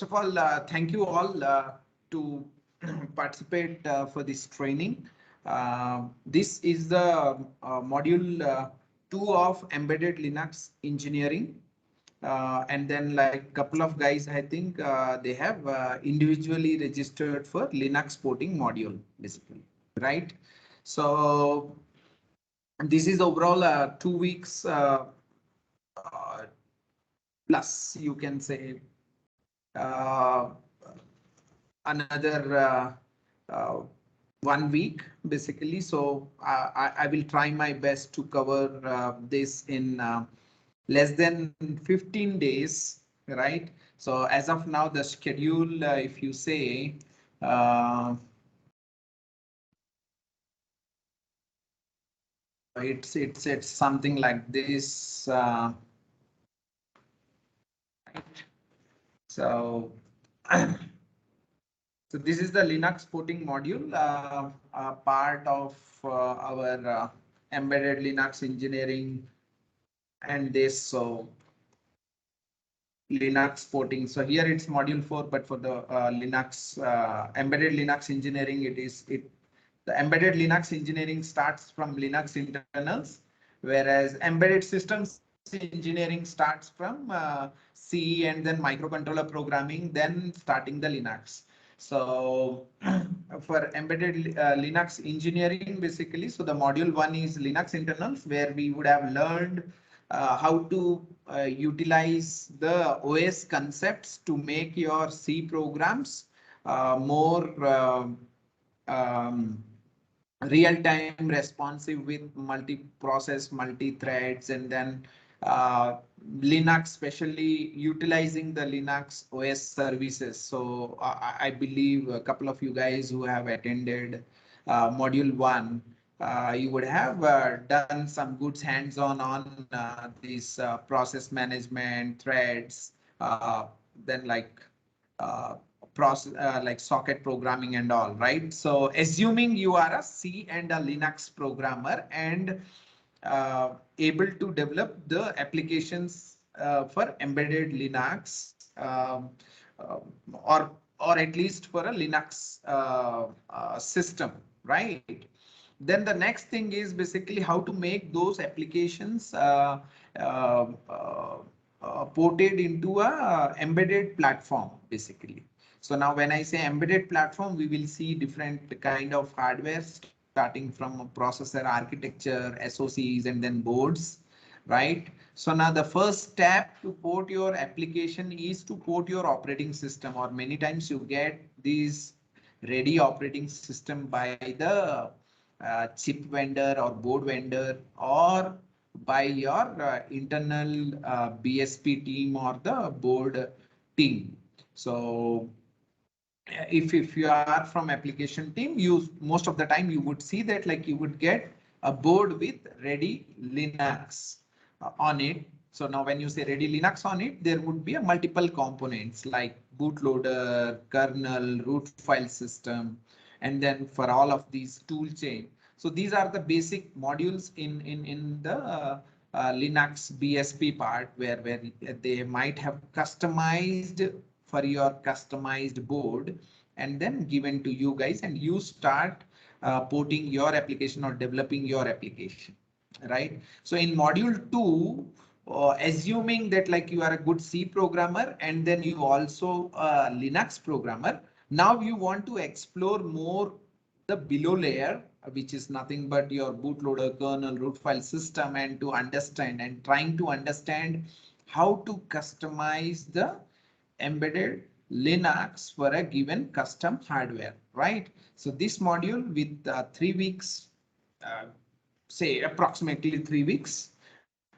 first of all, thank you all to participate for this training. This is the module 2 of Embedded Linux Engineering. And then like couple of guys, I think they have individually registered for Linux porting module, basically, right? So this is overall 2 weeks plus, you can say. Another 1 week basically. So I will try my best to cover this in less than 15 days, right? So as of now, the schedule, if you say, it's something like this. So so this is the Linux porting module, part of our embedded Linux engineering, and this so Linux porting. So here it's module 4, but for the Linux embedded Linux engineering, the embedded Linux engineering starts from Linux internals, whereas embedded systems engineering starts from C and then microcontroller programming, then starting the Linux. So for embedded Linux engineering, basically, so the module 1 is Linux internals, where we would have learned how to utilize the OS concepts to make your C programs more real-time responsive with multi-process, multi-threads, and then Linux, especially utilizing the Linux OS services. So I believe a couple of you guys who have attended module 1, you would have done some good hands-on on this process management, threads, then like process like socket programming and all, right? So assuming you are a C and a Linux programmer and able to develop the applications for embedded Linux, or at least for a Linux system, right? Then the next thing is basically how to make those applications ported into a embedded platform, basically. So now when I say embedded platform, we will see different kind of hardware starting from a processor architecture, SOCs, and then boards, right? So now the first step to port your application is to port your operating system, or many times you get these ready operating system by the chip vendor or board vendor, or by your internal BSP team or the board team. So if you are from application team, you most of the time you would see that like you would get a board with ready Linux on it. So now when you say ready Linux on it, there would be a multiple components like bootloader, kernel, root file system, and then for all of these tool chain. So these are the basic modules in the Linux BSP part, where they might have customized for your customized board and then given to you guys, and you start porting your application or developing your application, right? So in module 2, assuming that like you are a good C programmer and then you also a Linux programmer, now you want to explore more the below layer, which is nothing but your bootloader, kernel, root file system, and to understand and trying to understand how to customize the embedded Linux for a given custom hardware, right? So this module with 3 weeks, say approximately 3 weeks,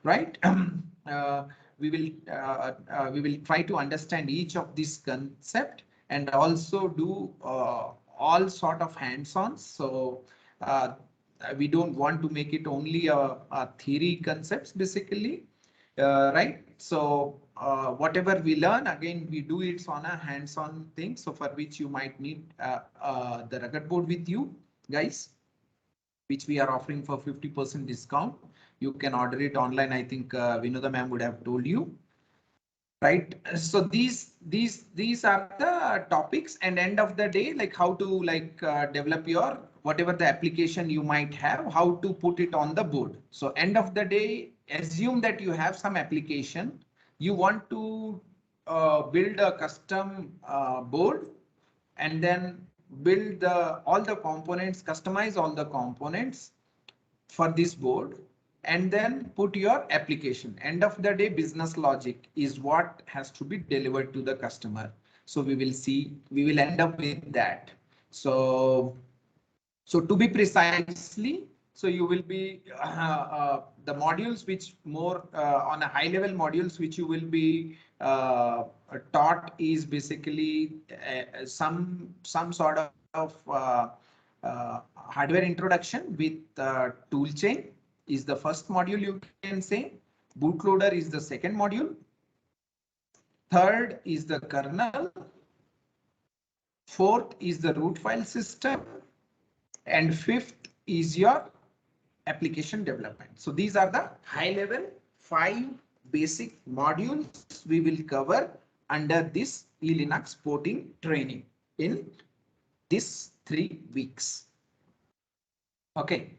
right? We will try to understand each of these concept and also do all sort of hands-ons. So we don't want to make it only a theory concepts, basically, right? So whatever we learn, again, we do it on a hands-on thing. So for which you might need the RuggedBoard with you guys, which we are offering for 50% discount. You can order it online. I think Vinoda ma'am would have told you. right? So these are the topics, and end of the day, like how to develop your whatever the application you might have, how to put it on the board. So end of the day, assume that you have some application, you want to build a custom board, and then build all the components, customize all the components for this board, and then put your application. End of the day, business logic is what has to be delivered to the customer. So we will end up with that. So to be precisely, so you will be the modules which more on a high level modules which you will be taught is basically some sort of hardware introduction with tool chain is the first module, you can say. Bootloader is the second module. Third is the kernel. Fourth is the root file system. And fifth is your application development. So these are the high level 5 basic modules we will cover under this eLinux porting training in this 3 weeks. Okay.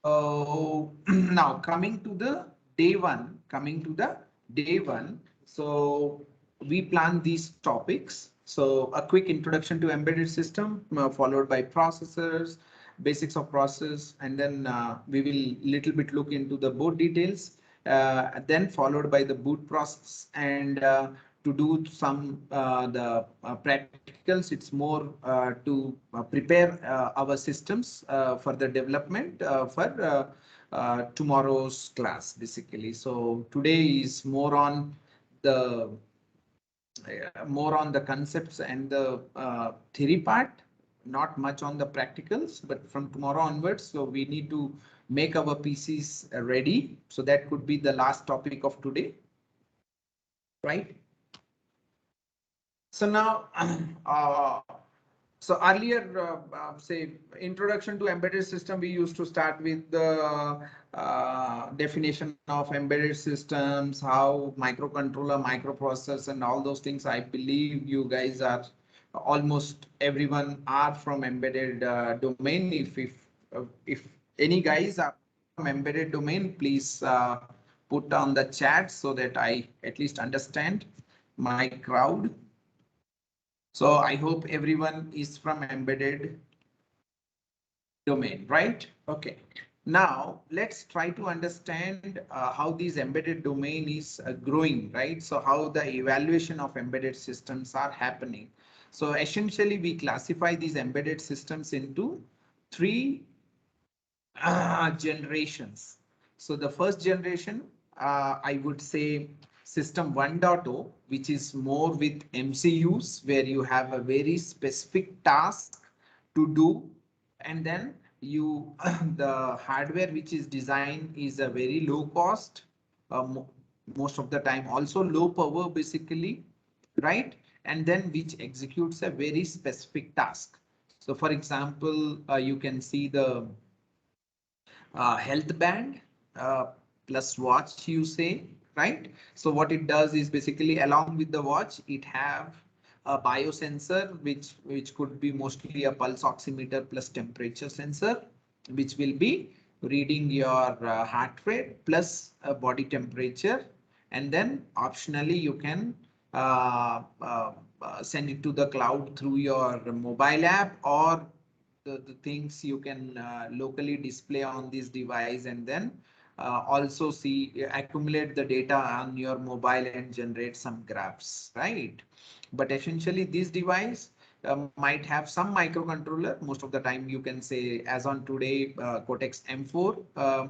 Now coming to the day one, so we plan these topics. So a quick introduction to embedded system, followed by processors, basics of process, and then we will little bit look into the board details, then followed by the boot process, and to do some the practicals. It's more to prepare our systems for the development for tomorrow's class, basically. So today is more on the concepts and the theory part, not much on the practicals, but from tomorrow onwards, so we need to make our PCs ready. So that could be the last topic of today, right? So now, so earlier, say introduction to embedded system, we used to start with the definition of embedded systems, how microcontroller, microprocessors, and all those things. I believe you guys are almost everyone are from embedded domain. If any guys are from embedded domain, please put on the chat so that I at least understand my crowd. So I hope everyone is from embedded domain, right? Okay. Now let's try to understand how this embedded domain is growing, right? So how the evaluation of embedded systems are happening. So essentially we classify these embedded systems into 3 generations. So the first generation, I would say system 1.0, which is more with MCUs, where you have a very specific task to do, and then you the hardware which is designed is a very low cost, most of the time also low power, basically, right? And then which executes a very specific task. So for example, you can see the health band plus watch, you say, right? So what it does is basically along with the watch, it have a biosensor, which could be mostly a pulse oximeter plus temperature sensor, which will be reading your heart rate plus body temperature. And then optionally you can send it to the cloud through your mobile app, or the things you can locally display on this device, and then also accumulate the data on your mobile and generate some graphs, right? But essentially this device might have some microcontroller. Most of the time you can say, as on today, Cortex M4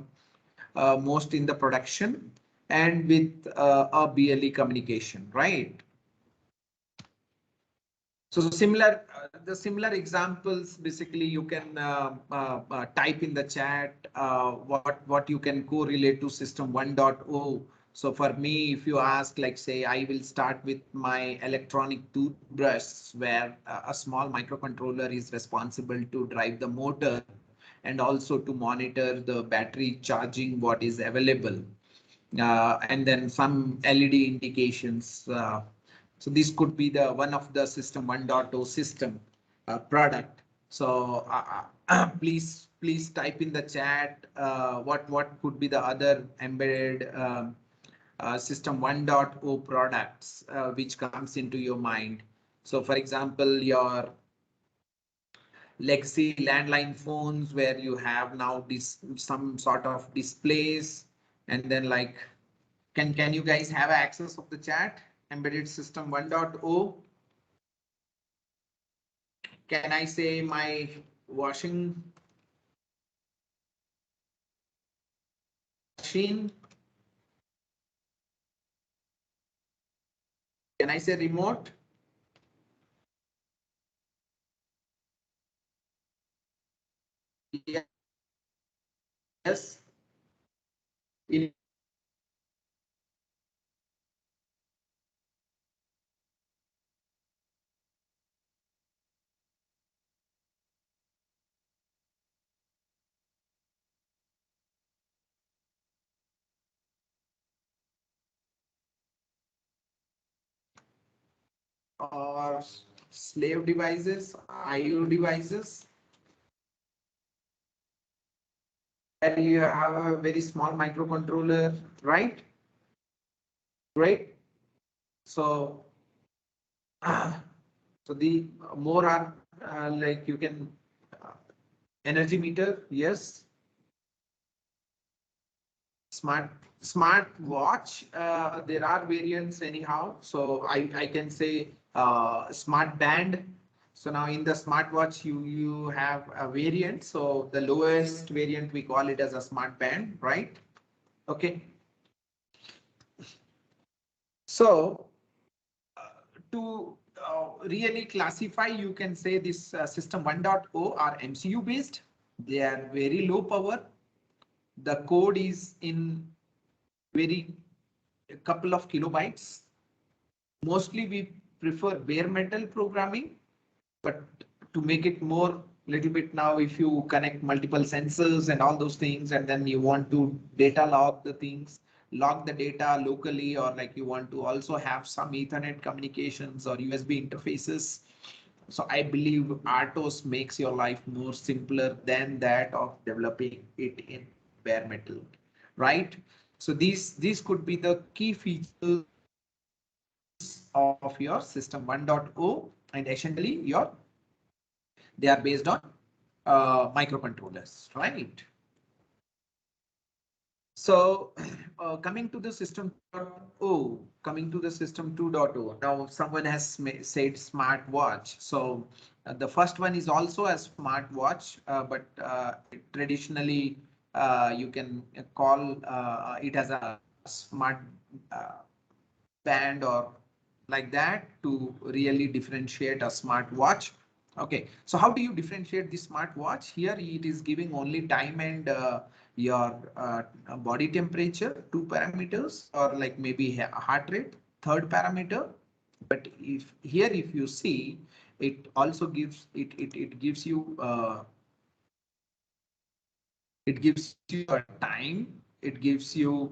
most in the production, and with a BLE communication, right? So the similar examples, basically you can type in the chat what you can correlate to system 1.0. So for me, if you ask, like say, I will start with my electronic toothbrush, where a small microcontroller is responsible to drive the motor and also to monitor the battery charging, what is available. and then some LED indications. So this could be the one of the system 1.0 system product. So please type in the chat what could be the other embedded system 1.0 products which comes into your mind. So for example, your legacy landline phones where you have now this some sort of displays, and then like can you guys have access of the chat? Embedded system 1.0. Can I say my washing machine? Can I say remote? Yes. In or slave devices, IO devices, where you have a very small microcontroller, right? Great. So, so the more are like you can energy meter, yes. Smart watch. There are variants anyhow. So I can say smart band. So now in the smartwatch you have a variant. So the lowest variant we call it as a smart band, right? Okay. So to really classify, you can say this system 1.0 are MCU based. They are very low power. The code is in very a couple of kilobytes. Mostly we prefer bare metal programming, but to make it more little bit now, if you connect multiple sensors and all those things, and then you want to data log the things, log the data locally, or like you want to also have some Ethernet communications or USB interfaces. So I believe RTOS makes your life more simpler than that of developing it in bare metal, right? So these could be the key features of your system 1.0, and essentially they are based on microcontrollers, right? So coming to the system 2.0, coming to the system 2.0, now someone has said smart watch. So the first one is also a smart watch, but traditionally you can call it as a smart band or like that to really differentiate a smart watch. Okay, so how do you differentiate the smart watch? Here it is giving only time and your body temperature, two parameters, or like maybe heart rate, third parameter. But if here, if you see, it also gives it gives you a time, it gives you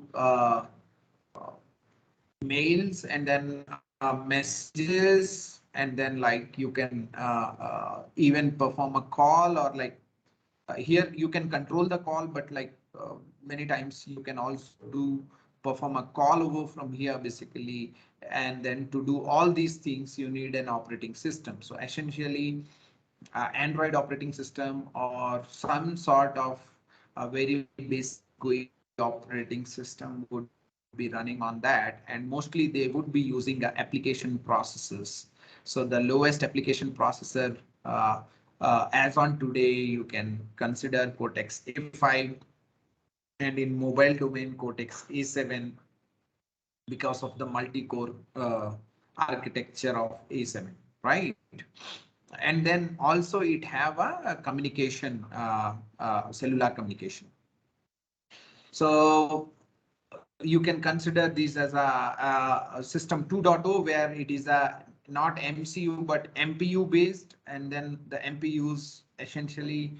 mails, and then messages, and then like you can even perform a call, or like here you can control the call, but like many times you can also perform a call over from here basically. And then to do all these things you need an operating system. So essentially Android operating system or some sort of a very basic GUI operating system would be running on that, and mostly they would be using the application processors. So the lowest application processor as on today, you can consider Cortex A5, and in mobile domain Cortex A7, because of the multi-core architecture of A7, right? And then also it have a communication, cellular communication. So you can consider this as a system 2.0, where it is a not MCU but MPU based, and then the MPUs essentially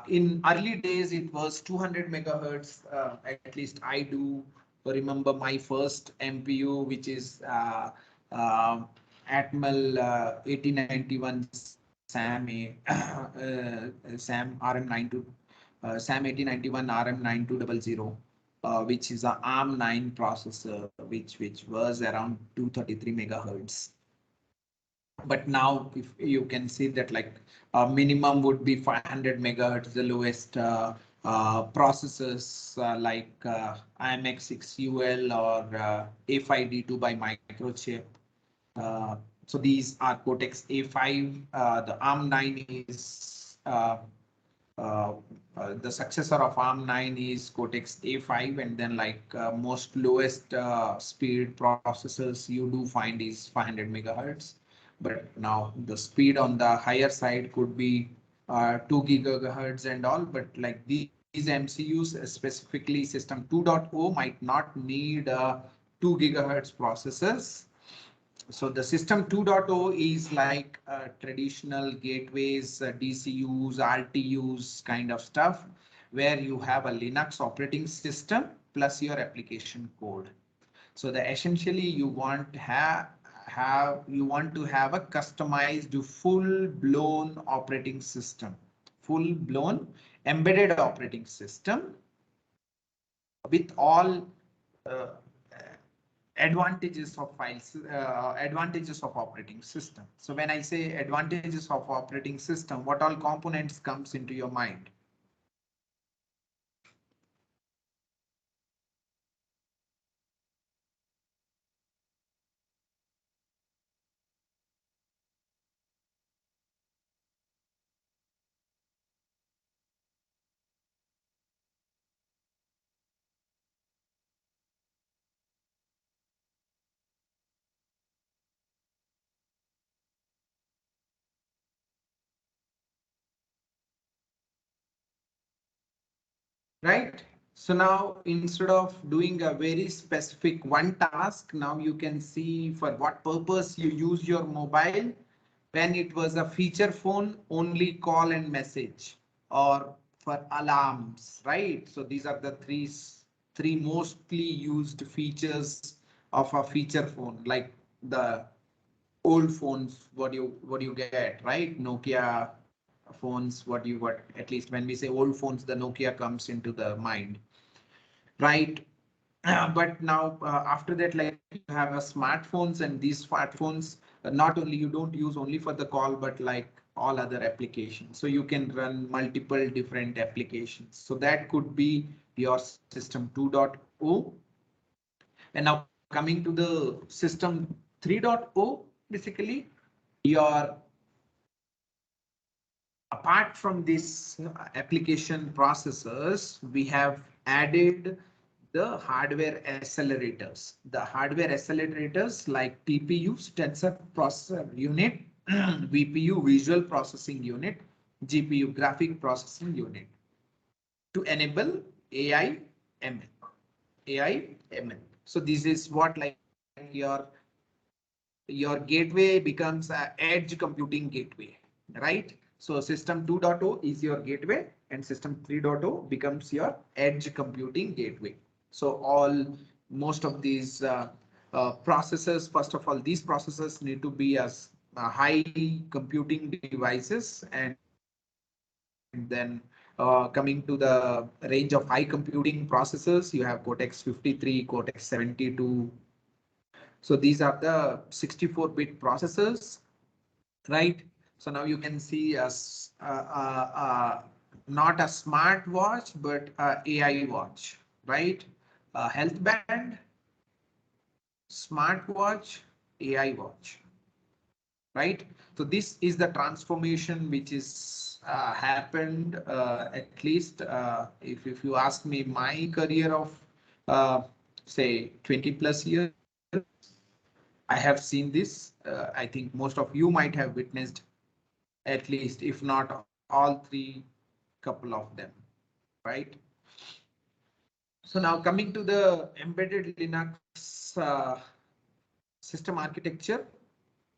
in early days it was 200 megahertz. At least I do remember my first MPU, which is Atmel 8091 SAM RM92 SAM 8091 RM9200, which is a ARM9 processor, which was around 233 megahertz. But now if you can see that like minimum would be 500 megahertz, the lowest processors like IMX6UL or A5D2 by Microchip. So these are Cortex A5. The ARM9 is the successor of ARM9 is Cortex A5, and then like most lowest speed processors you do find is 500 megahertz. But now the speed on the higher side could be 2 gigahertz and all, but like these MCUs, specifically system 2.0, might not need 2 gigahertz processors. So the system 2.0 is like traditional gateways, DCUs, RTUs kind of stuff, where you have a Linux operating system plus your application code. So the essentially you want to have a customized full-blown operating system, full-blown embedded operating system with all advantages of advantages of operating system. So when I say advantages of operating system, what all components comes into your mind? Right? So now instead of doing a very specific one task, now you can see for what purpose you use your mobile. When it was a feature phone, only call and message, or for alarms, right? So these are the three mostly used features of a feature phone, like the old phones, what you get, right? Nokia phones, what at least when we say old phones, the Nokia comes into the mind, right? But now after that, like you have a smartphones, and these smartphones not only you don't use only for the call, but like all other applications. So you can run multiple different applications. So that could be your system 2.0. And now coming to the system 3.0, basically your apart from this application processors, we have added the hardware accelerators. The hardware accelerators like TPU, tensor processor unit, VPU, visual processing unit, GPU, graphic processing unit, to enable AI ML. AI ML. So this is what like your gateway becomes a edge computing gateway, right? So system 2.0 is your gateway, and system 3.0 becomes your edge computing gateway. So most of these processors, first of all, these processors need to be as high computing devices, and then coming to the range of high computing processors, you have Cortex 53, Cortex 72. So these are the 64-bit processors, right? So now you can see as not a smart watch, but AI watch, right? Health band, smart watch, AI watch, right? So this is the transformation which is happened, at least if you ask me, my career of say 20 plus years, I have seen this. I think most of you might have witnessed at least, if not all three, couple of them, right? So now coming to the embedded Linux system architecture.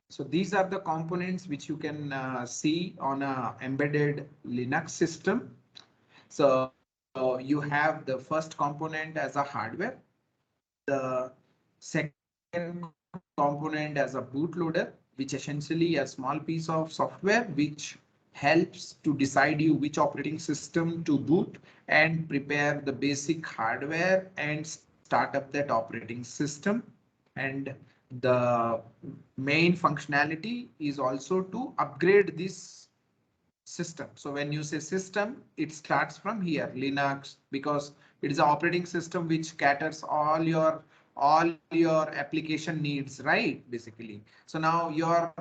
So these are the components which you can see on a embedded Linux system. So you have the first component as a hardware. the second component as a bootloader, which essentially a small piece of software which helps to decide you which operating system to boot and prepare the basic hardware and start up that operating system. And the main functionality is also to upgrade this system. So when you say system, it starts from here, Linux, because it is an operating system which caters all your application needs, right? Basically. So now your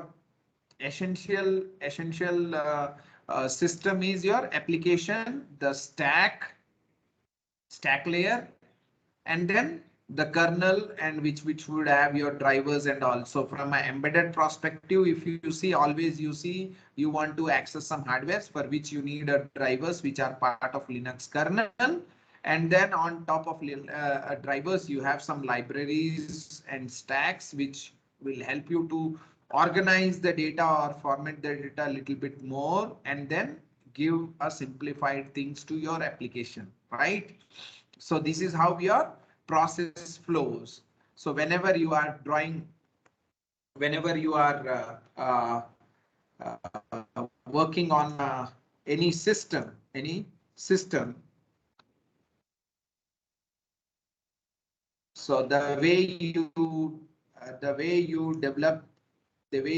essential system is your application, the stack layer, and then the kernel, and which would have your drivers. And also from an embedded perspective, if you see, always you see you want to access some hardware for which you need a drivers which are part of Linux kernel. And then on top of drivers, you have some libraries and stacks which will help you to organize the data or format the data a little bit more, and then give a simplified things to your application, right? So this is how your process flows. So whenever you are drawing, whenever you are working on any system, so the way you develop, your the way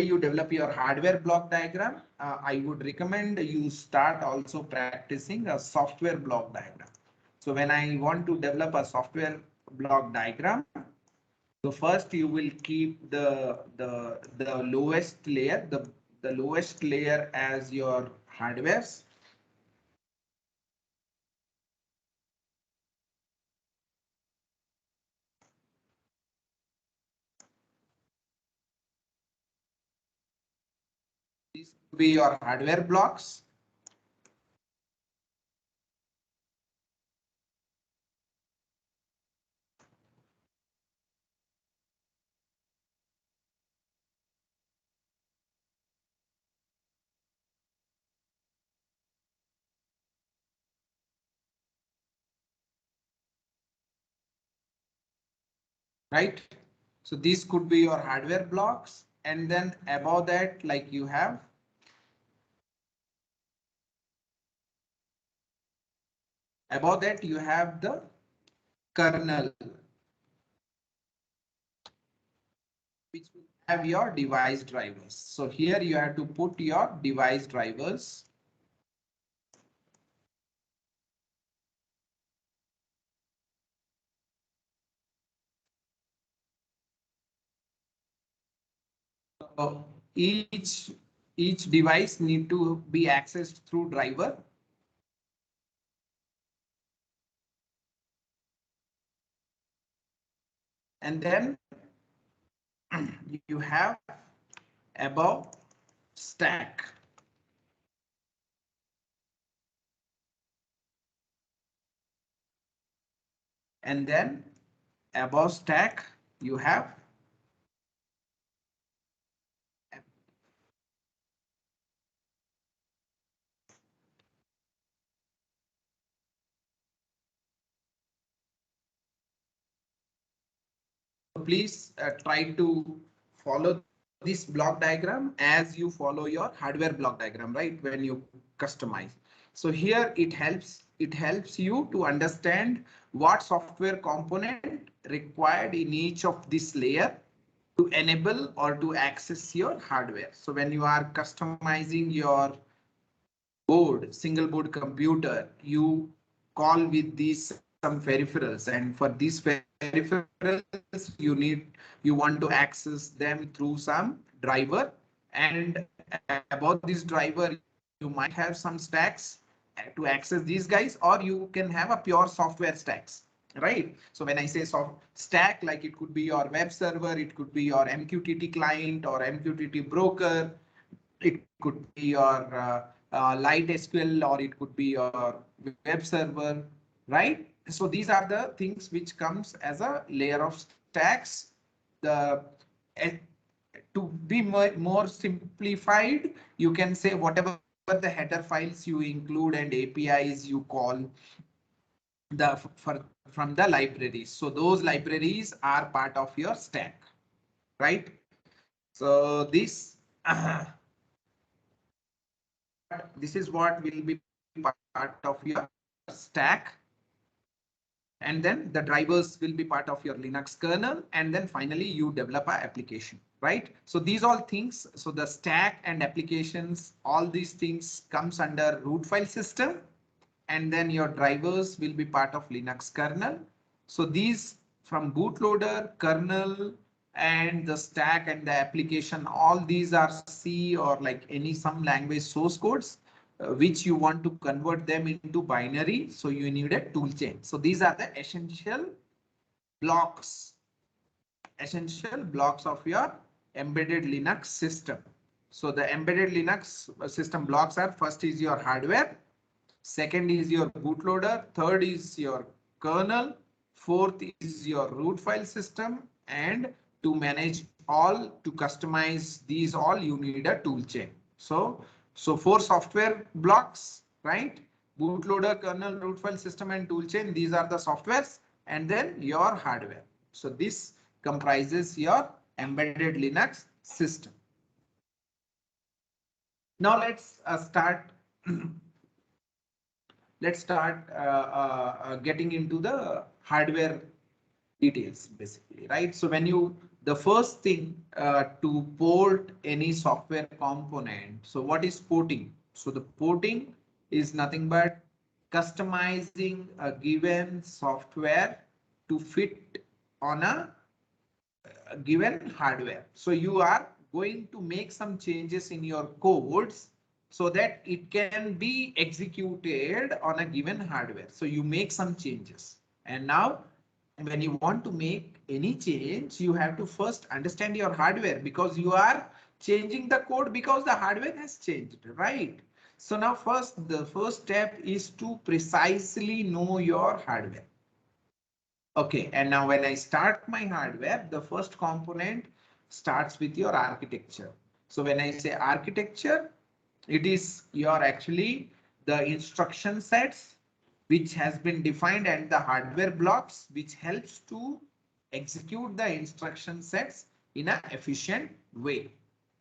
you develop your hardware block diagram, I would recommend you start also practicing a software block diagram. So when I want to develop a software block diagram, so first you will keep the lowest layer, the lowest layer as your hardwares. These will be your hardware blocks. Right? So these could be your hardware blocks, and then above that, like you have the kernel, which will have your device drivers. So here you have to put your device drivers. So each device need to be accessed through driver. And then you have above stack. And then above stack, you have please try to follow this block diagram as you follow your hardware block diagram, right? When you customize. So here it helps you to understand what software component required in each of this layer to enable or to access your hardware. So when you are customizing your single board computer, you call with these some peripherals, and for these peripherals, you want to access them through some driver, and about this driver, you might have some stacks to access these guys, or you can have a pure software stacks. Right. So when I say soft stack, like it could be your web server, it could be your MQTT client or MQTT broker, it could be your light SQL, or it could be your web server, right? So these are the things which comes as a layer of stacks. The to be more simplified, you can say whatever the header files you include and APIs you call from the libraries. So those libraries are part of your stack, right? So this is what will be part of your stack. And then the drivers will be part of your Linux kernel. And then finally you develop an application, right? So these all things, so the stack and applications, all these things comes under root file system. And then your drivers will be part of Linux kernel. So these from bootloader, kernel, and the stack and the application, all these are C or like any some language source codes, which you want to convert them into binary. So you need a tool chain. So these are the blocks, essential blocks of your embedded Linux system. So the embedded Linux system blocks are: first is your hardware, second is your bootloader, third is your kernel, fourth is your root file system, and to manage all, to customize these all, you need a tool chain. So four software blocks, right? Bootloader, kernel, root file system, and tool chain. These are the softwares, and then your hardware. So this comprises your embedded Linux system. Now let's start. Let's start getting into the hardware details, basically, right? So when the first thing to port any software component. So what is porting? So the porting is nothing but customizing a given software to fit on a given hardware. So you are going to make some changes in your codes so that it can be executed on a given hardware. So you make some changes. And now when you want to make any change, you have to first understand your hardware, because you are changing the code because the hardware has changed, right? So now the first step is to precisely know your hardware. Okay, and now when I start my hardware, the first component starts with your architecture. So when I say architecture, it is your actually the instruction sets which has been defined, and the hardware blocks which helps to execute the instruction sets in an efficient way.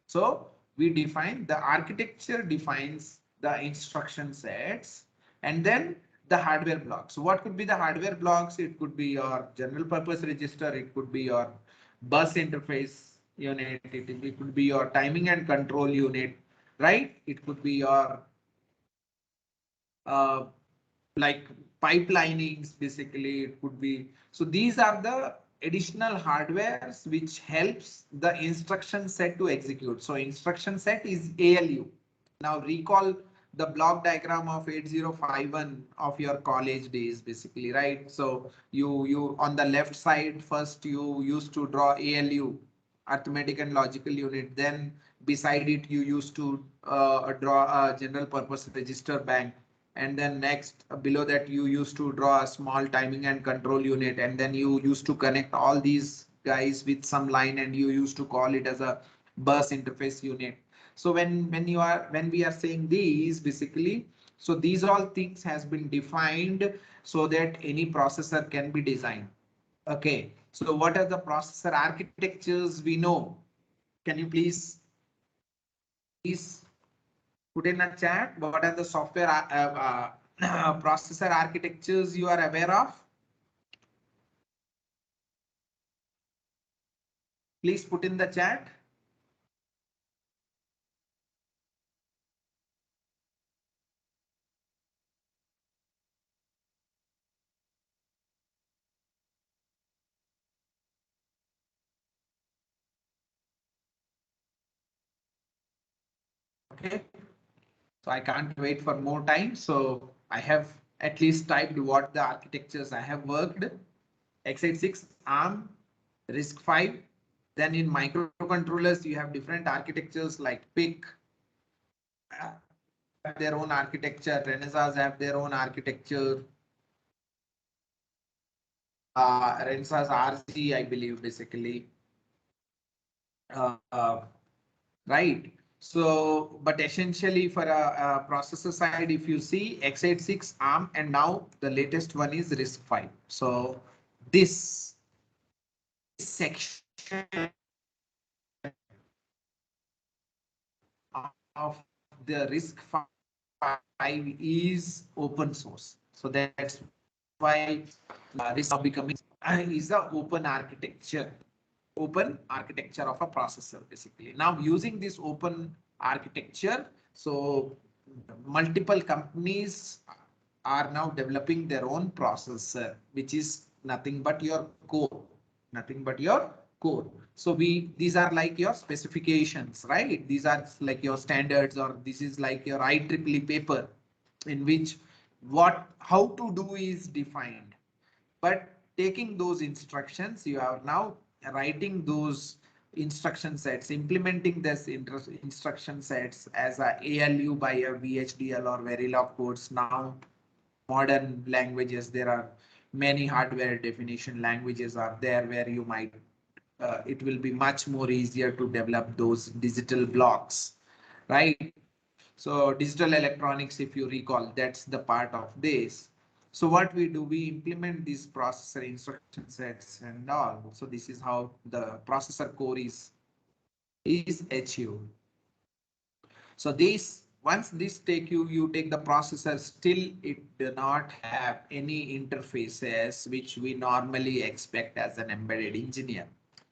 So we define the architecture defines the instruction sets, and then the hardware blocks. So what could be the hardware blocks? It could be your general purpose register. It could be your bus interface unit. It could be your timing and control unit, right? It could be your uh, like pipelinings, basically. It could be. So these are the additional hardwares which helps the instruction set to execute. So instruction set is ALU. Now recall the block diagram of 8051 of your college days, basically, right? So you on the left side, first you used to draw ALU, arithmetic and logical unit. Then beside it, you used to draw a general purpose register bank. And then next below that, you used to draw a small timing and control unit. And then you used to connect all these guys with some line, and you used to call it as a bus interface unit. So when we are saying these, basically, so these all things has been defined so that any processor can be designed. Okay, so what are the processor architectures we know? Can you please put in a chat what are the software processor architectures you are aware of? Please put in the chat. Okay, so I can't wait for more time. So I have at least typed what the architectures I have worked. x86, ARM, RISC-V. Then in microcontrollers, you have different architectures like PIC, have their own architecture. Renesas have their own architecture. Renesas RG, I believe, basically. right? So, but essentially for a processor side, if you see x86 ARM, and now the latest one is RISC-V. So this section of the RISC-V is open source. So that's why RISC now becoming is the open architecture of a processor basically. Now using this open architecture, so multiple companies are now developing their own processor, which is nothing but your core, nothing but your core. So these are like your specifications, right? These are like your standards, or this is like your IEEE paper in which how to do is defined. But taking those instructions, you are now writing those instruction sets, implementing this instruction sets as a ALU by a VHDL or Verilog codes. Now modern languages, there are many hardware definition languages are there where you might it will be much more easier to develop those digital blocks, right? So digital electronics, if you recall, that's the part of this. So what we do, we implement these processor instruction sets and all. So this is how the processor core is achieved. So this, once this you take the processor, still it do not have any interfaces which we normally expect as an embedded engineer.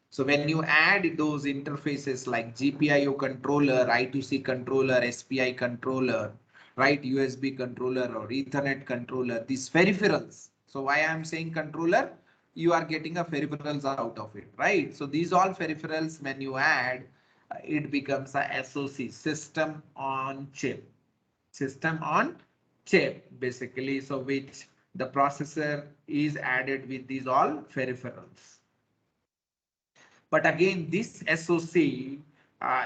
So when you add those interfaces like GPIO controller, I2C controller, SPI controller, right, USB controller or Ethernet controller, these peripherals. So why I'm saying controller, you are getting a peripherals out of it, right? So these all peripherals, when you add, it becomes a SOC, system on chip, system on chip, basically. So which the processor is added with these all peripherals. But again, this SOC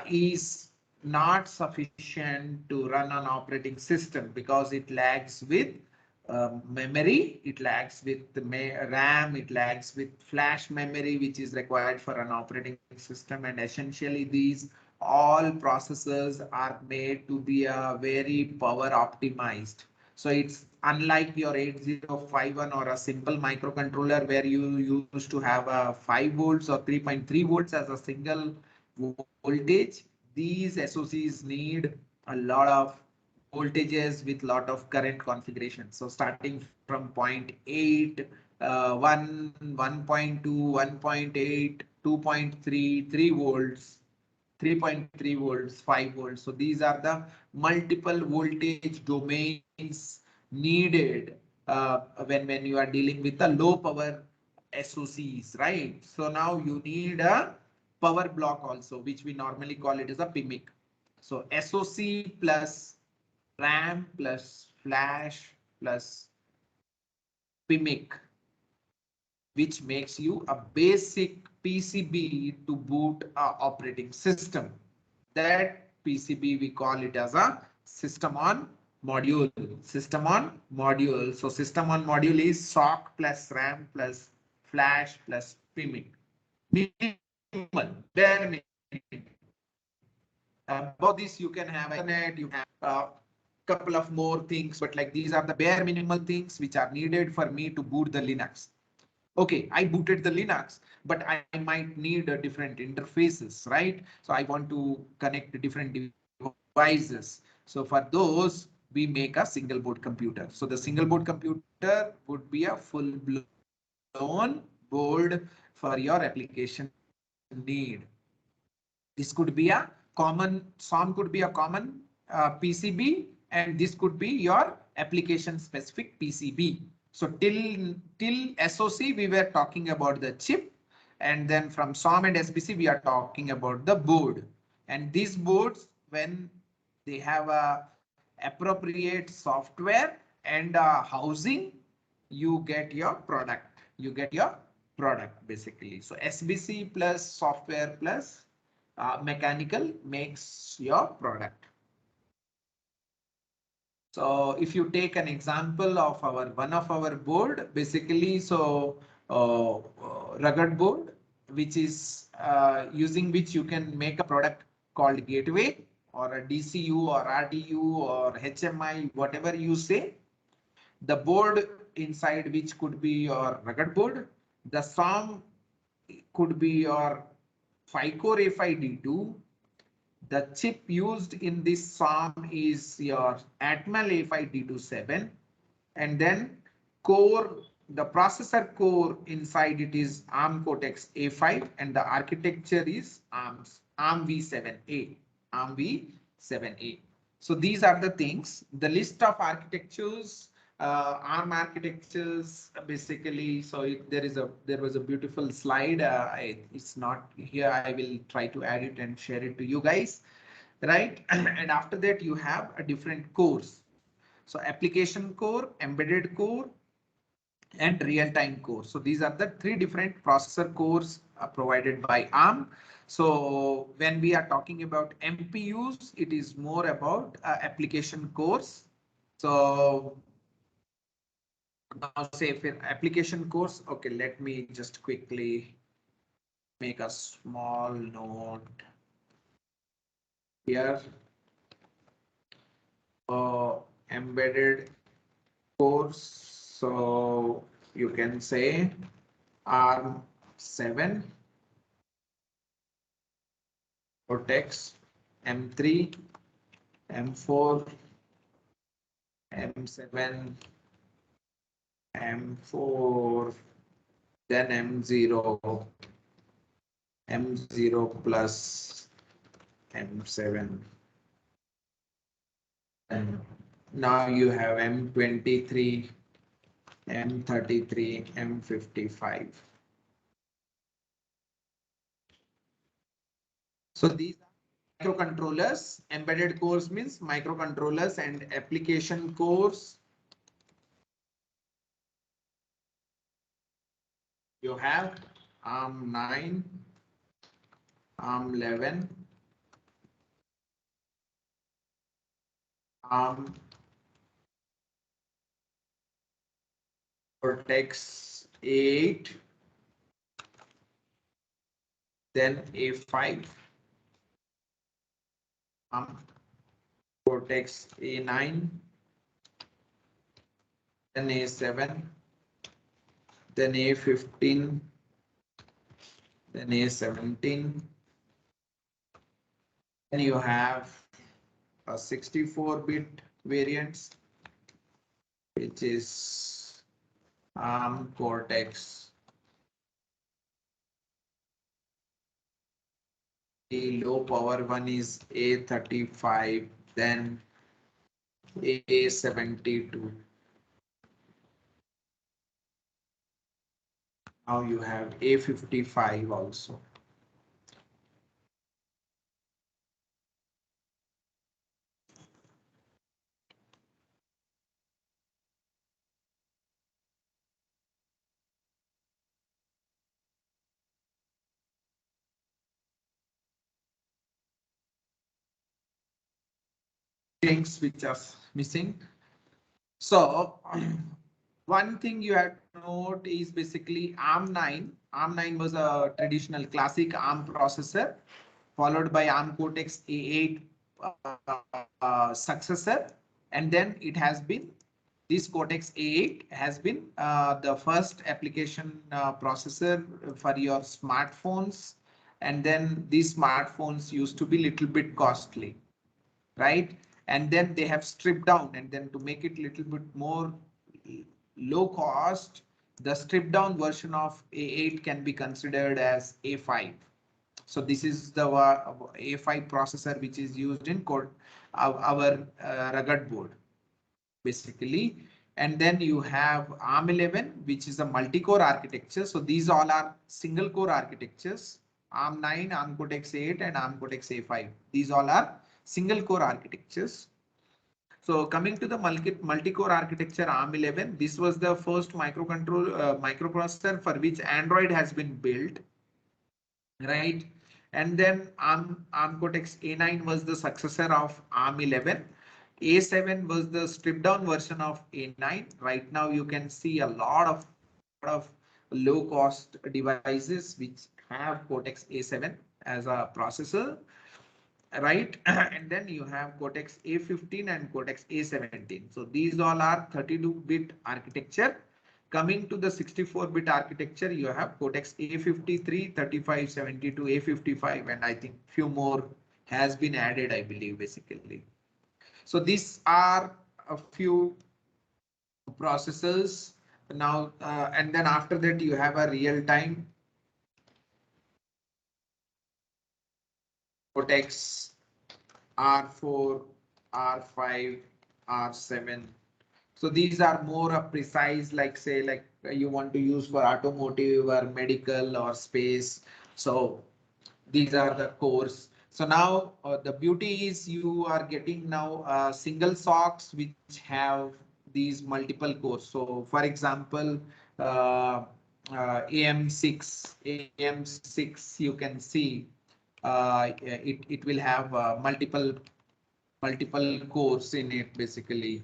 is not sufficient to run an operating system because it lags with memory, it lags with the RAM, it lags with flash memory, which is required for an operating system. And essentially these all processors are made to be very power optimized. So it's unlike your 8051 or a simple microcontroller where you used to have a 5 volts or 3.3 volts as a single voltage. These SOCs need a lot of voltages with lot of current configuration. So starting from 0.8, 1, 1.2, 1.8, 2.3, 3 volts, 3.3 volts, 5 volts. So these are the multiple voltage domains needed when you are dealing with the low power SOCs, right? So now you need a power block also, which we normally call it as a PMIC. So SOC plus RAM plus flash plus PMIC, which makes you a basic PCB to boot a operating system. That PCB we call it as a system on module. System on module. So system on module is SOC plus RAM plus flash plus PMIC. Minimal, bare minimum. Above this you can have internet, you have couple of more things, but like these are the bare minimal things which are needed for me to boot the Linux. Okay, I booted the Linux, but I might need different interfaces, right? So I want to connect different devices. So for those, we make a single board computer. So the single board computer would be a full blown board for your application need. This could be a common, SOM could be a common PCB, and this could be your application specific PCB. So till SOC, we were talking about the chip, and then from SOM and SBC, we are talking about the board. And these boards, when they have a appropriate software and housing, you get your product. You get your product basically. So SBC plus software plus mechanical makes your product. So if you take an example of one of our board, basically, so RuggedBoard, which is using which you can make a product called gateway or a DCU or RDU or HMI, whatever you say. The board inside which could be your rugged board. The SOM could be your 5-core A5D2. The chip used in this SOM is your Atmel A5D27. And then core, the processor core inside it is ARM Cortex A5 and the architecture is ARM V7A. ARM V7A. So these are the things, the list of architectures, ARM architectures basically. So there was a beautiful slide. It's not here. I will try to add it and share it to you guys, right? And after that you have a different cores. So application core, embedded core, and real-time core. So these are the three different processor cores provided by ARM. So when we are talking about MPUs, it is more about application cores. So now say if application cores, okay, let me just quickly make a small note here. Embedded cores, so you can say ARM7, Cortex, M3, M4, M7, M4, then M0, M0 plus M7. And now you have M23, M33, M55. So these are microcontrollers. Embedded cores means microcontrollers, and application cores. You have ARM9, ARM11, ARM Cortex 8, then A5, ARM Cortex A9, then A7, then A15, then A17. Then you have a 64-bit variants, which is ARM Cortex. The low power one is A35, then A72. Now you have A55 also. Things which are missing. So one thing you have to note is basically ARM9. ARM9 was a traditional classic ARM processor, followed by ARM Cortex A8 successor, and then it has been, this Cortex A8 has been the first application processor for your smartphones, and then these smartphones used to be little bit costly, right? And then they have stripped down, and then to make it little bit more low cost, the stripped down version of A8 can be considered as A5. So this is the A5 processor which is used in our rugged board basically. And then you have ARM11, which is a multi-core architecture. So these all are single core architectures. ARM9, ARM Cortex 8 and ARM Cortex A5. These all are single core architectures. So coming to the multi-core architecture ARM11, this was the first microprocessor for which Android has been built, right? And then ARM Cortex A9 was the successor of ARM11. A7 was the stripped down version of A9. Right now you can see a lot of low cost devices which have Cortex A7 as a processor, right? And then you have Cortex A15 and Cortex A17. So these all are 32-bit architecture. Coming to the 64-bit architecture, you have Cortex A53, 3572, A55, and I think few more has been added, I believe, basically. So these are a few processors now, and then after that you have a real-time Cortex R4, R5, R7. So these are more precise, like say, like you want to use for automotive or medical or space. So these are the cores. So now the beauty is you are getting now single SOCs which have these multiple cores. So for example, AM6, you can see it will have multiple cores in it basically.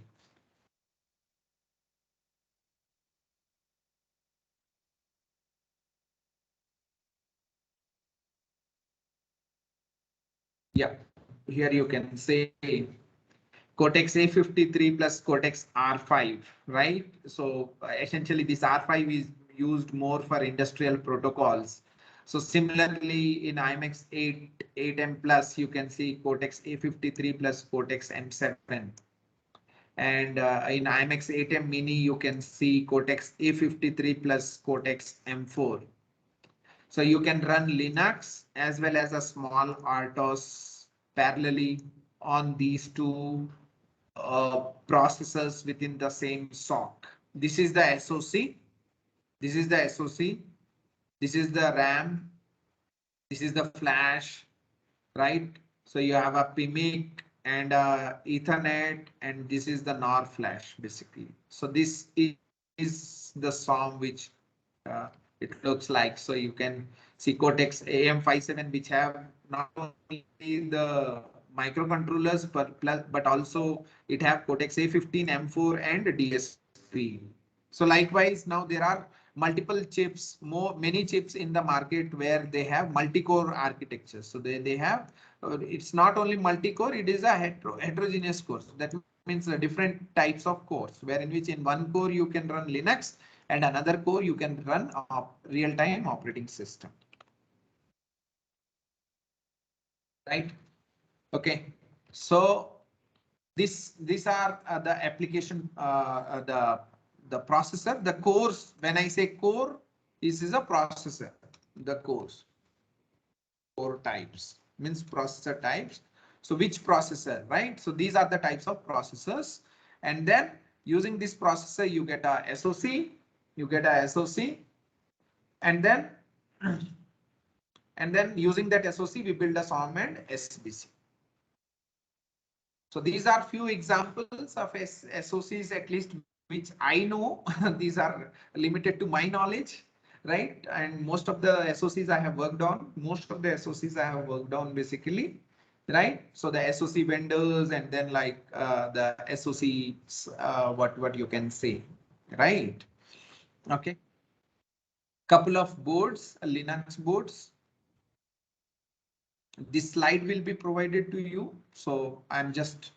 Yeah, here you can say Cortex A53 plus Cortex R5, right? So essentially this R5 is used more for industrial protocols. So similarly in IMX 8M plus, you can see Cortex A53 plus Cortex M7. And in IMX 8M mini, you can see Cortex A53 plus Cortex M4. So you can run Linux as well as a small RTOS parallelly on these two processors within the same SOC. This is the SOC. This is the SOC. This is the RAM. This is the flash, right? So you have a PMIC and Ethernet, and this is the NOR flash basically. So this is the SOM which it looks like. So you can see Cortex AM57, which have not only the microcontrollers, but also it have Cortex A15, M4, and DSP. So likewise, now there are multiple chips, many chips in the market where they have multi-core architecture. So they have, it's not only multi-core, it is a heterogeneous core. So that means the different types of cores, where in which in one core you can run Linux, and another core you can run real-time operating system. Right? Okay. So these are the application, the processor, the cores. When I say core, this is a processor. The cores, core types means processor types. So which processor, right? So these are the types of processors, and then using this processor, you get a SOC. You get a SOC, and then using that SOC, we build a SOM and SBC. So these are few examples of SOCs, at least which I know. These are limited to my knowledge, right? And most of the SOCs I have worked on, basically, right? So the SOC vendors, and then like the SOCs, what you can say, right? Okay. Couple of boards, Linux boards. This slide will be provided to you. So I'm just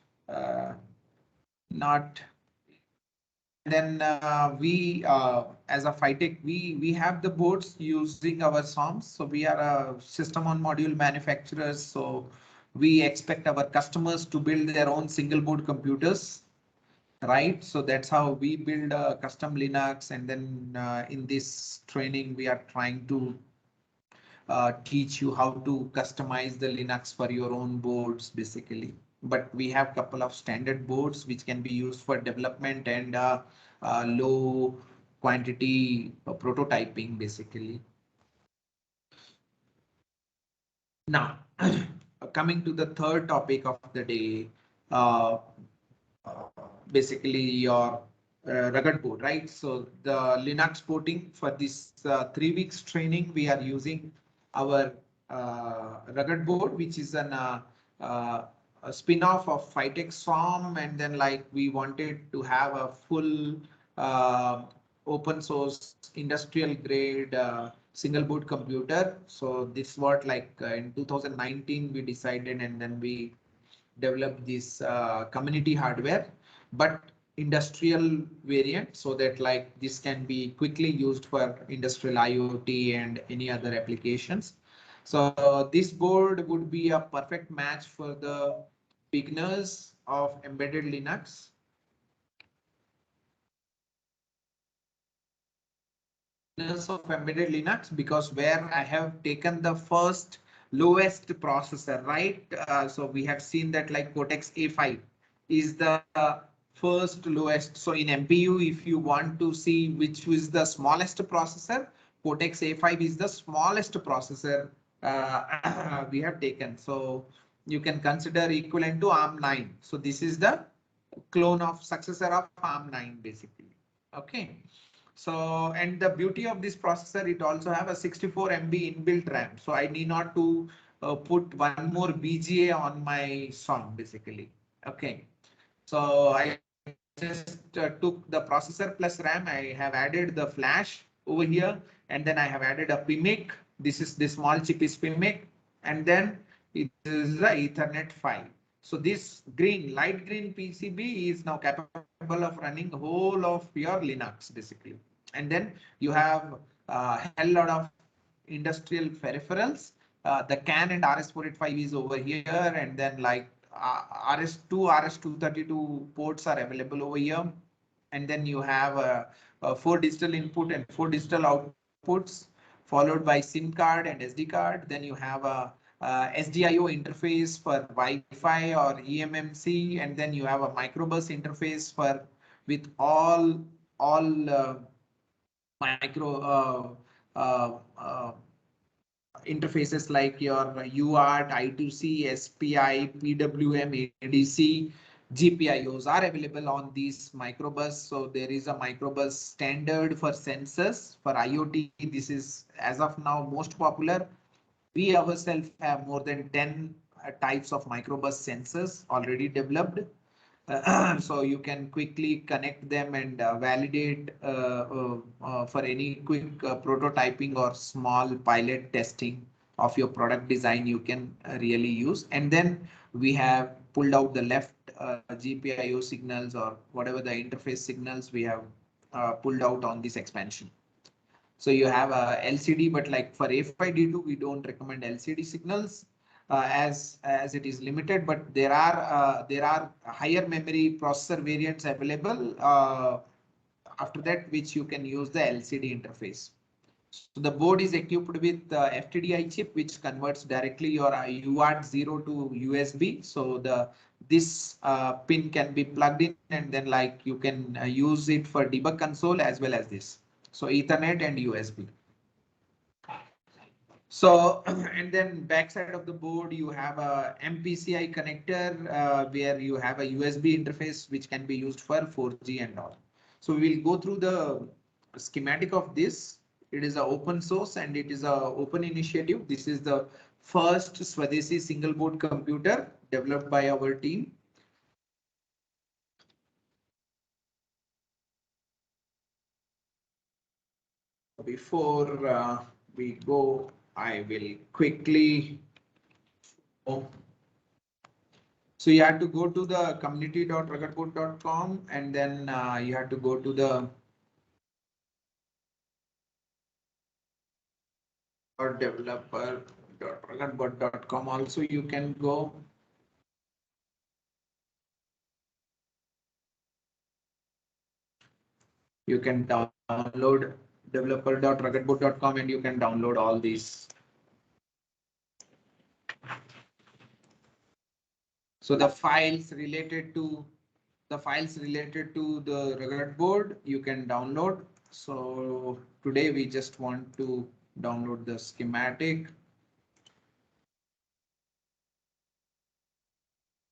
not. Then we, as a FITech, we have the boards using our SOMs. So we are a system on module manufacturers. So we expect our customers to build their own single board computers, right? So that's how we build a custom Linux. And then in this training, we are trying to teach you how to customize the Linux for your own boards, basically. But we have a couple of standard boards which can be used for development and low quantity prototyping, basically. Now, coming to the third topic of the day, uh, basically your RuggedBoard, right? So the Linux porting for this 3 weeks training, we are using our RuggedBoard, which is a spin-off of FITech SOM, and then like we wanted to have a full open source industrial grade single board computer. So this what like in 2019 we decided, and then we developed this community hardware, but industrial variant, so that like this can be quickly used for industrial IoT and any other applications. So this board would be a perfect match for the beginners of embedded Linux. Of embedded Linux, because where I have taken the first lowest processor, right? So we have seen that like Cortex A5 is the first lowest. So in MPU, if you want to see which is the smallest processor, Cortex A5 is the smallest processor we have taken. So you can consider equivalent to ARM9. So this is the clone of successor of ARM9 basically. Okay. So, and the beauty of this processor, it also have a 64 MB inbuilt RAM. So I need not to put one more BGA on my song basically. Okay. So I just took the processor plus RAM. I have added the flash over here, and then I have added a PMIC. This is the small chip is PMIC, and then it is the Ethernet 5. So this green, light green PCB is now capable of running whole of your Linux basically. And then you have a hell lot of industrial peripherals. The CAN and RS485 is over here, and then like RS2, RS232 ports are available over here. And then you have four digital input and four digital outputs, followed by SIM card and SD card. Then you have a SDIO interface for Wi-Fi or eMMC, and then you have a microbus interface for with all micro interfaces like your UART, I2C, SPI, PWM, ADC, GPIOs are available on these microbus. So there is a microbus standard for sensors for IoT. This is as of now most popular. We ourselves have more than 10 types of microbus sensors already developed. So you can quickly connect them and validate for any quick prototyping or small pilot testing of your product design you can really use. And then we have pulled out the left GPIO signals or whatever the interface signals we have pulled out on this expansion. So you have a LCD, but like for A5D2, we don't recommend LCD signals as it is limited. But there are higher memory processor variants available after that, which you can use the LCD interface. So the board is equipped with FTDI chip, which converts directly your UART 0 to USB. So this pin can be plugged in, and then like you can use it for debug console as well as this. So Ethernet and USB. So, and then backside of the board, you have a MPCI connector where you have a USB interface, which can be used for 4G and all. So we will go through the schematic of this. It is an open source and it is an open initiative. This is the first Swadeshi single board computer developed by our team. Before we go, I will quickly. So you have to go to the community.ruggedboard.com, and then you have to go to the developer.ruggedboard.com. Also, you can go. You can download developer.ruggedboard.com and you can download all these. So the files related to the Rugged board you can download. So today we just want to download the schematic.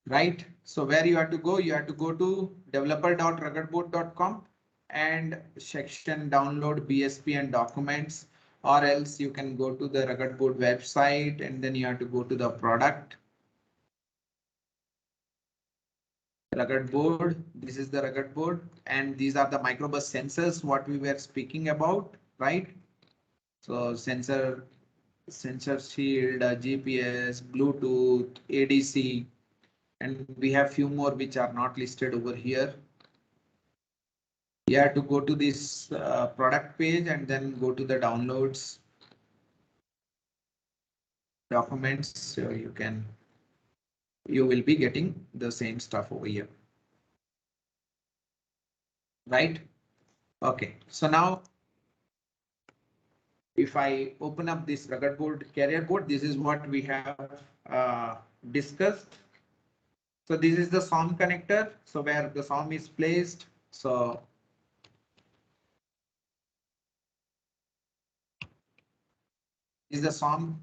Right. So where you have to go to developer.ruggedboard.com and section download BSP and documents, or else you can go to the RuggedBoard website and then you have to go to the product. RuggedBoard. This is the RuggedBoard, and these are the microbus sensors what we were speaking about, right? So sensor shield, GPS, Bluetooth, ADC, and we have few more which are not listed over here. You have to go to this product page and then go to the downloads documents. So you will be getting the same stuff over here. Right? Okay. So now if I open up this RuggedBoard carrier board, this is what we have discussed. So this is the SOM connector. So where the SOM is placed. So is the SOM.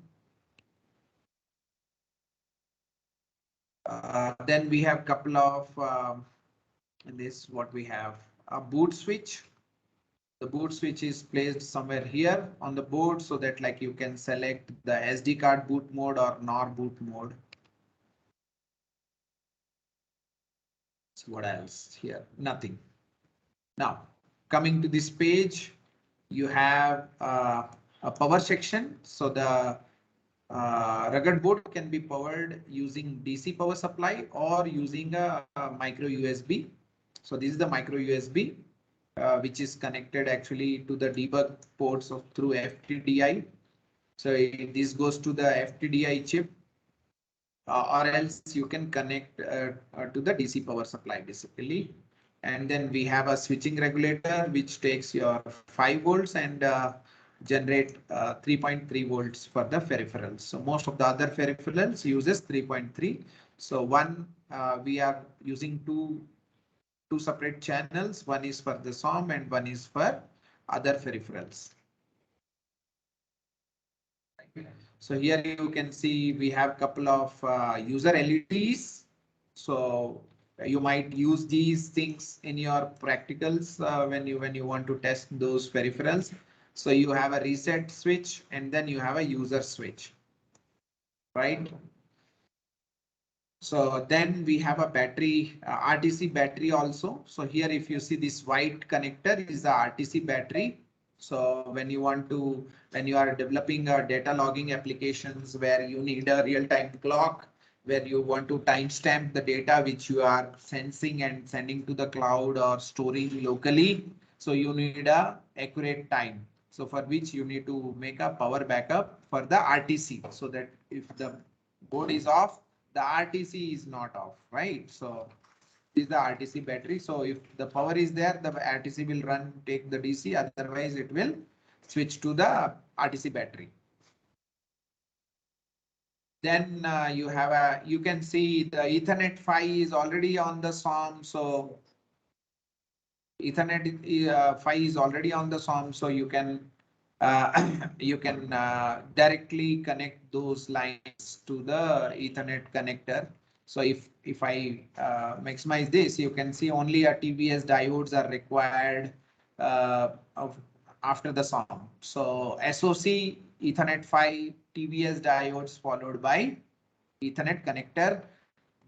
Then we have couple of this what we have a boot switch. The boot switch is placed somewhere here on the board so that like you can select the SD card boot mode or NOR boot mode. So what else here? Nothing. Now coming to this page, you have a power section. So the RuggedBoard can be powered using DC power supply or using a micro USB. So this is the micro USB. Which is connected actually to the debug ports through FTDI. So this goes to the FTDI chip, or else you can connect to the DC power supply basically. And then we have a switching regulator which takes your 5 volts and generate 3.3 volts for the peripherals. So most of the other peripherals uses 3.3. So we are using two separate channels. One is for the SOM and one is for other peripherals. So here you can see we have couple of user LEDs. So you might use these things in your practicals when you want to test those peripherals. So you have a reset switch and then you have a user switch, right? So then we have a battery, RTC battery also. So here, if you see this white connector is the RTC battery. So when you are developing data logging applications where you need a real-time clock, where you want to timestamp the data which you are sensing and sending to the cloud or storing locally. So you need a accurate time. So for which you need to make a power backup for the RTC so that if the board is off, the RTC is not off, right? So this is the RTC battery. So if the power is there, the RTC will take the DC, otherwise it will switch to the RTC battery. Then you can see the Ethernet 5 is already on the SOM. So Ethernet 5 is already on the SOM. So you can directly connect those lines to the Ethernet connector. So if I maximize this, you can see only a TVS diodes are required after the SOM. So SOC Ethernet 5 TVS diodes followed by Ethernet connector.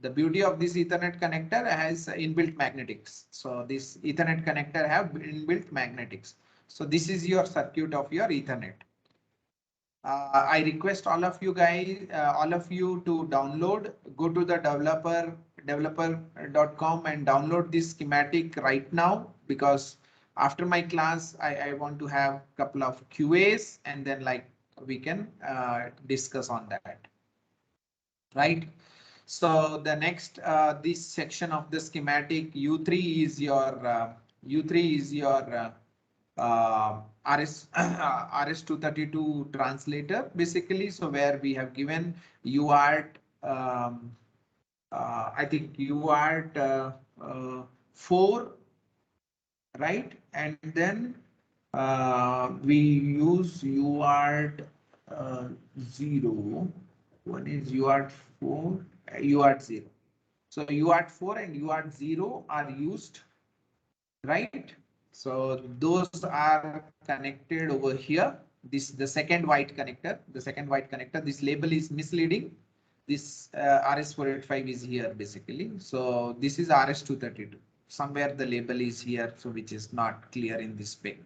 The beauty of this Ethernet connector has inbuilt magnetics. So this Ethernet connector have inbuilt magnetics. So this is your circuit of your Ethernet. I request all of you guys, all of you to download, go to the developer.com and download this schematic right now, because after my class, I want to have a couple of QAs and then like we can discuss on that. Right. So the next, this section of the schematic U3 is your RS232 translator basically. So where we have given UART, I think UART 4, right? And then we use UART 0. One is UART 4, UART 0. So UART 4 and UART 0 are used, right? So those are connected over here. The second white connector, this label is misleading. This RS485 is here basically. So this is RS232. Somewhere the label is here, so which is not clear in this page.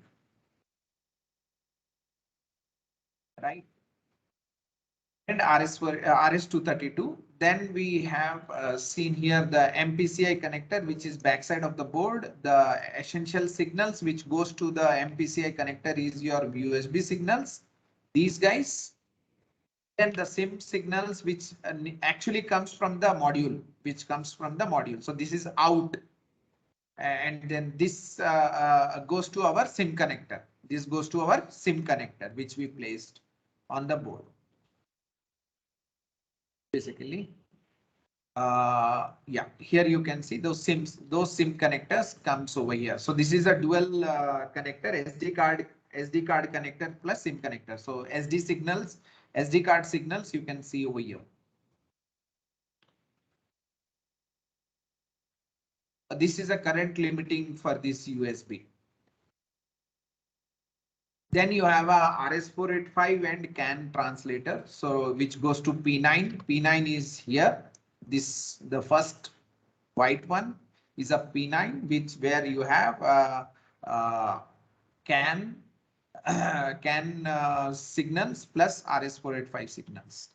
right? And RS232. Then we have seen here the MPCI connector, which is backside of the board. The essential signals which goes to the MPCI connector is your USB signals. These guys. Then the SIM signals, which actually comes from the module, So this is out. And then this goes to our SIM connector. This goes to our SIM connector, which we placed on the board. Basically, yeah, here you can see those SIM connectors comes over here. So this is a dual connector, SD card connector plus SIM connector. So SD card signals you can see over here. This is a current limiting for this USB. Then you have a RS485 and CAN translator, so which goes to P9. P9 is here. The first white one is a P9, which where you have CAN signals plus RS485 signals.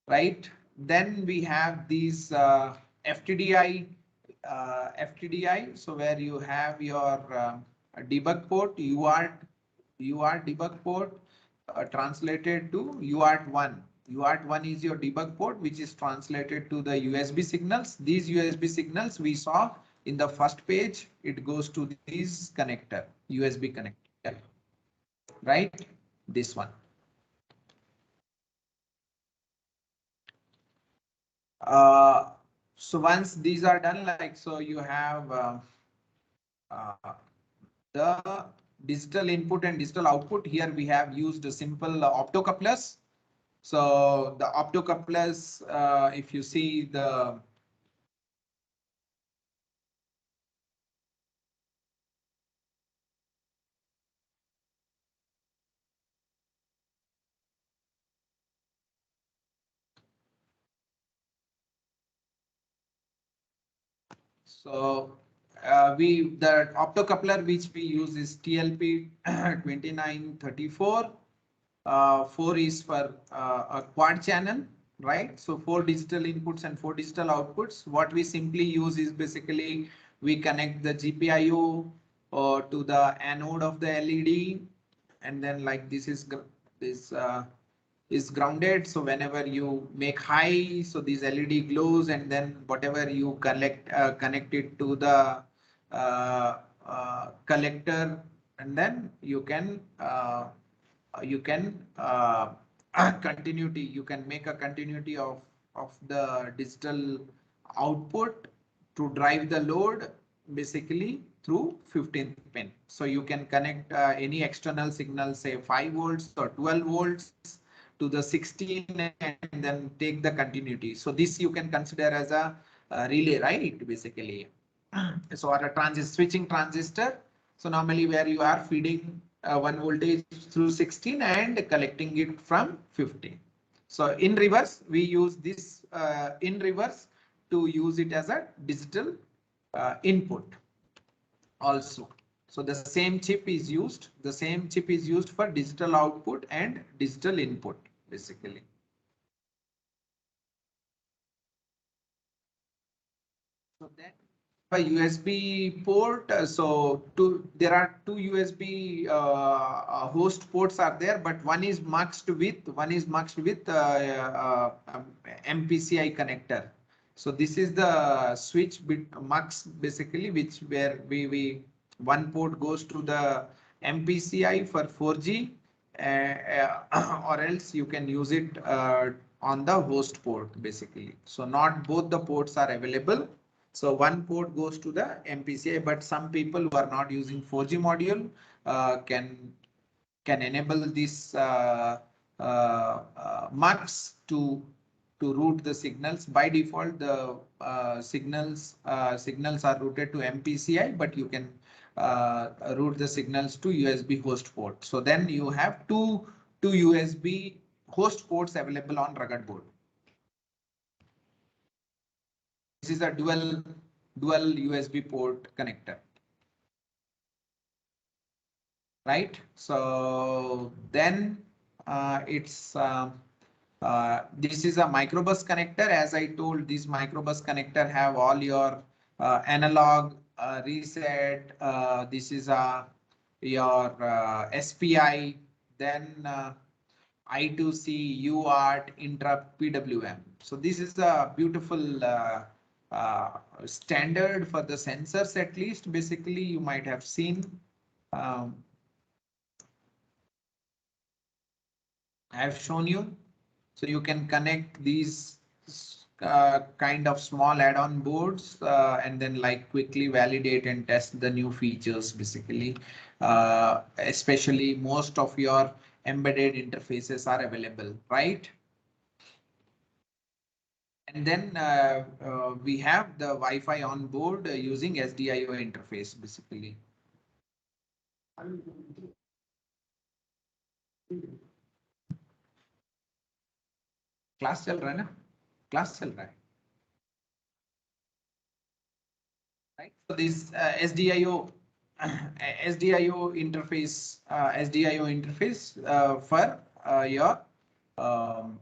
Right. Then we have these FTDI. So where you have your debug port, UART debug port translated to UART1. UART1 is your debug port, which is translated to the USB signals. These USB signals we saw in the first page, it goes to this connector, USB connector, right? This one. So once these are done, like, so you have the digital input and digital output. Here we have used a simple optocouplers. So the optocouplers, if you see the the optocoupler which we use is TLP 2934. 4 is for a quad channel, right? So 4 digital inputs and 4 digital outputs. What we simply use is basically we connect the GPIO to the anode of the LED, and then like this is grounded. So whenever you make high, so this LED glows, and then whatever you connect it to the collector, and then you can continuity. You can make a continuity of the digital output to drive the load basically through 15th pin. So you can connect any external signal, say 5 volts or 12 volts to the 16 and then take the continuity. So this you can consider as a relay, right? Basically. So or a switching transistor. So normally where you are feeding 1 voltage through 16 and collecting it from 15. So in reverse, we use this in reverse to use it as a digital input also. So the same chip is used. The same chip is used for digital output and digital input, basically. So that a USB port. So there are 2 USB host ports are there, but one is muxed with MPCI connector. So this is the switch bit mux basically, which where we one port goes to the MPCI for 4G, or else you can use it on the host port basically. So not both the ports are available. So one port goes to the MPCI, but some people who are not using 4G module can enable this mux to route the signals. By default, the signals are routed to MPCI, but you can route the signals to USB host port. So then you have two USB host ports available on RuggedBoard. This is a dual USB port connector. right? So then this is a microbus connector. As I told, this microbus connector have all your analog reset. This is your SPI. Then I2C, UART, interrupt, PWM. So this is a beautiful standard for the sensors, at least. Basically, you might have seen. Um, I have shown you. So you can connect these kind of small add-on boards and then like quickly validate and test the new features basically. Especially most of your embedded interfaces are available, right? And then we have the Wi-Fi on board using SDIO interface basically. Class चल रहा है ना class चल रहा है right? So this SDIO interface for your um,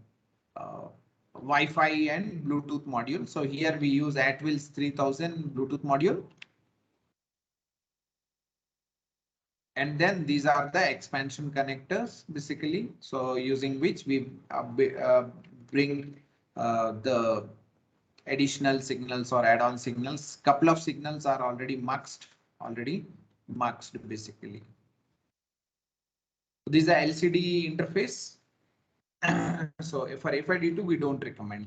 uh, Wi-Fi and Bluetooth module. So here we use Atwill's 3000 Bluetooth module. And then these are the expansion connectors basically. So using which we bring the additional signals or add-on signals. Couple of signals are already muxed basically. This is a LCD interface. So for FID2 we don't recommend,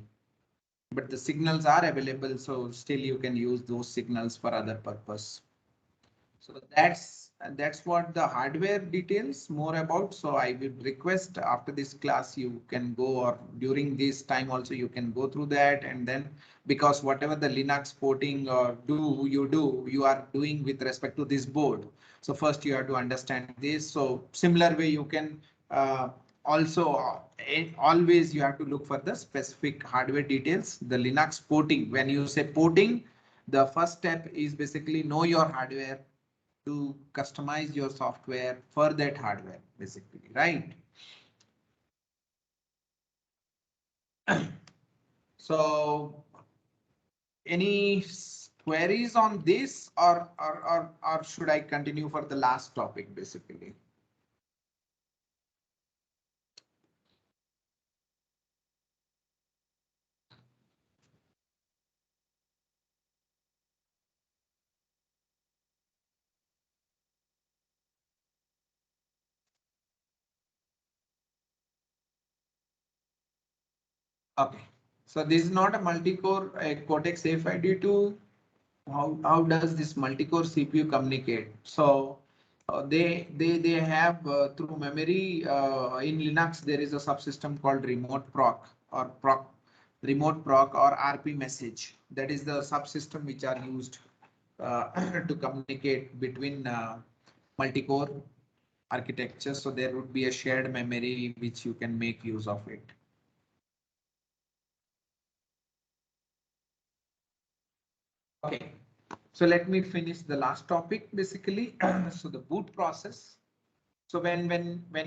but the signals are available, so still you can use those signals for other purpose. So that's what the hardware details more about. So I would request after this class you can go, or during this time also you can go through that, and then because whatever the Linux porting or you are doing with respect to this board. So first you have to understand this. So similar way you can also always you have to look for the specific hardware details. The Linux porting, when you say porting, the first step is basically know your hardware to customize your software for that hardware, basically, right? So, any queries on this, or should I continue for the last topic, basically? Okay. So this is not a multi-core Cortex A52. How does this multi-core CPU communicate? So they have through memory in Linux there is a subsystem called remote proc or RP message. That is the subsystem which are used to communicate between multi-core architecture. So there would be a shared memory which you can make use of it. Okay. So let me finish the last topic basically. So the boot process. So when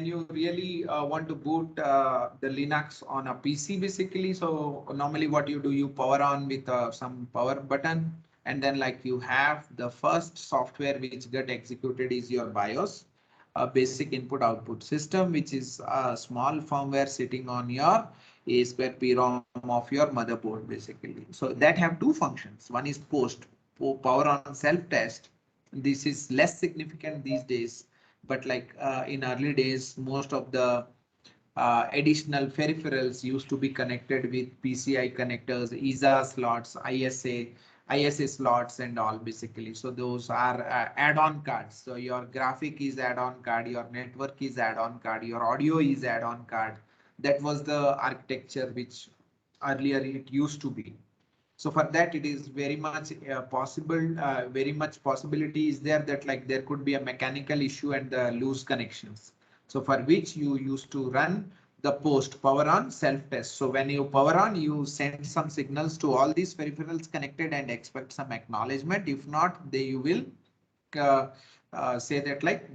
you really want to boot the Linux on a PC basically, so normally what you do, you power on with some power button, and then like you have the first software which get executed is your BIOS, a basic input output system, which is a small firmware sitting on your A square P ROM of your motherboard basically. So that have two functions. One is power on self test. This is less significant these days, but like in early days, most of the additional peripherals used to be connected with PCI connectors, ISA slots, ISA slots and all basically. So those are add-on cards. So your graphic is add-on card, your network is add-on card, your audio is add-on card. That was the architecture which earlier it used to be. So for that, it is very much very much possibility is there that like there could be a mechanical issue and loose connections. So for which you used to run the post power on self test. So when you power on, you send some signals to all these peripherals connected and expect some acknowledgement. If not, you will uh, say that like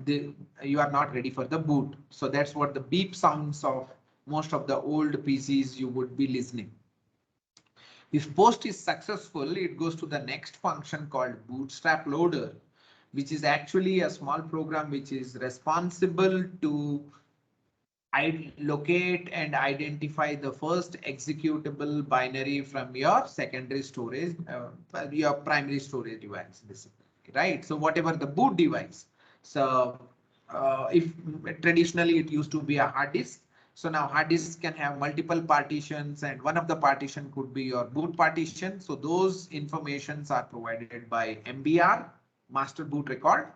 you are not ready for the boot. So that's what the beep sounds of most of the old PCs you would be listening. If post is successful, it goes to the next function called bootstrap loader, which is actually a small program which is responsible to locate and identify the first executable binary from your secondary storage, your primary storage device, basically, right? So whatever the boot device. So if traditionally it used to be a hard disk. So now hard disks can have multiple partitions, and one of the partition could be your boot partition. So those informations are provided by MBR, master boot record.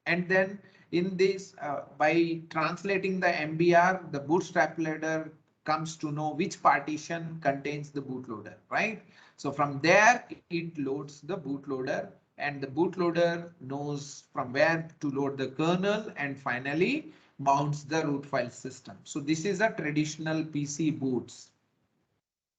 And then in this, by translating the MBR, the bootstrap loader comes to know which partition contains the bootloader, right? So from there, it loads the bootloader, and the bootloader knows from where to load the kernel, and finally mounts the root file system. So this is a traditional PC boots.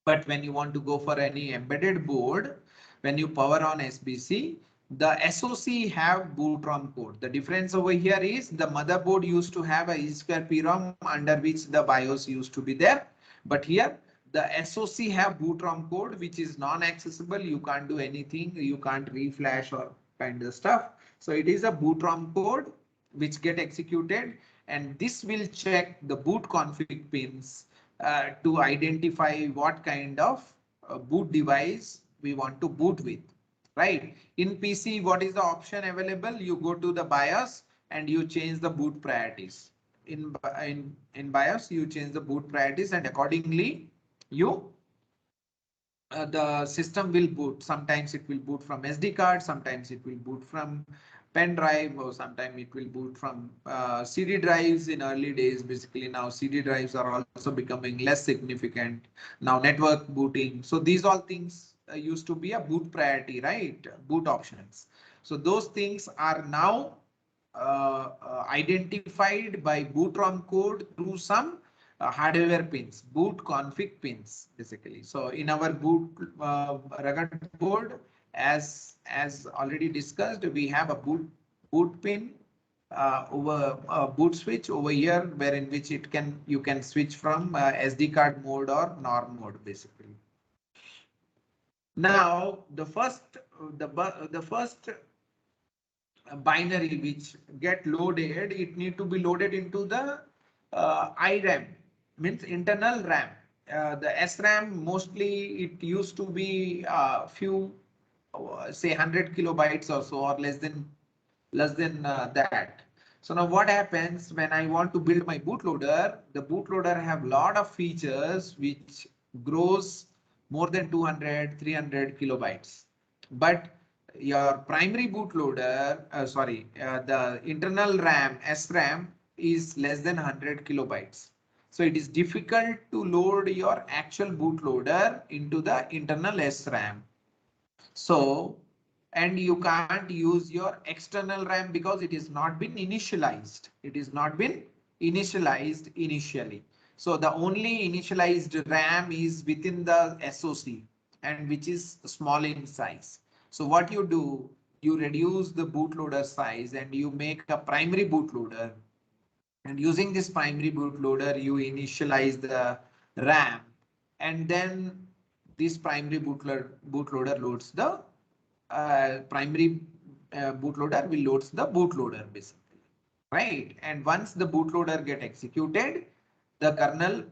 But when you want to go for any embedded board, when you power on SBC, the SOC have boot ROM code. The difference over here is the motherboard used to have a E2PROM under which the BIOS used to be there. But here the SOC have boot ROM code, which is non-accessible. You can't do anything. You can't reflash or kind of stuff. So it is a boot ROM code which get executed, and this will check the boot config pins to identify what kind of boot device we want to boot with, right? In PC, what is the option available? You go to the BIOS and you change the boot priorities. In BIOS, you change the boot priorities, and accordingly, you the system will boot. Sometimes it will boot from SD card, sometimes it will boot from pen drive, or sometimes it will boot from CD drives in early days. Basically now CD drives are also becoming less significant. Now network booting. So these all things used to be a boot priority, right? Boot options. So those things are now identified by boot ROM code through some hardware pins, boot config pins, basically. So in our boot RuggedBoard, as already discussed, we have a boot pin over boot switch over here, where in which you can switch from SD card mode or NOR mode, basically. Now the first binary which get loaded, it need to be loaded into the IRAM, means internal RAM. The SRAM, mostly it used to be few, say 100 kilobytes or so, or less than that. So now what happens when I want to build my bootloader? The bootloader have lot of features which grows more than 200, 300 kilobytes. But your primary bootloader, the internal RAM, SRAM, is less than 100 kilobytes. So it is difficult to load your actual bootloader into the internal SRAM. So, and you can't use your external RAM because it is not been initialized. It is not been initialized initially. So the only initialized RAM is within the SOC, and which is small in size. So what you do, you reduce the bootloader size and you make a primary bootloader. And using this primary bootloader, you initialize the RAM, and then this primary bootloader loads the primary bootloader will loads the bootloader, basically, right? And once the bootloader get executed, the kernel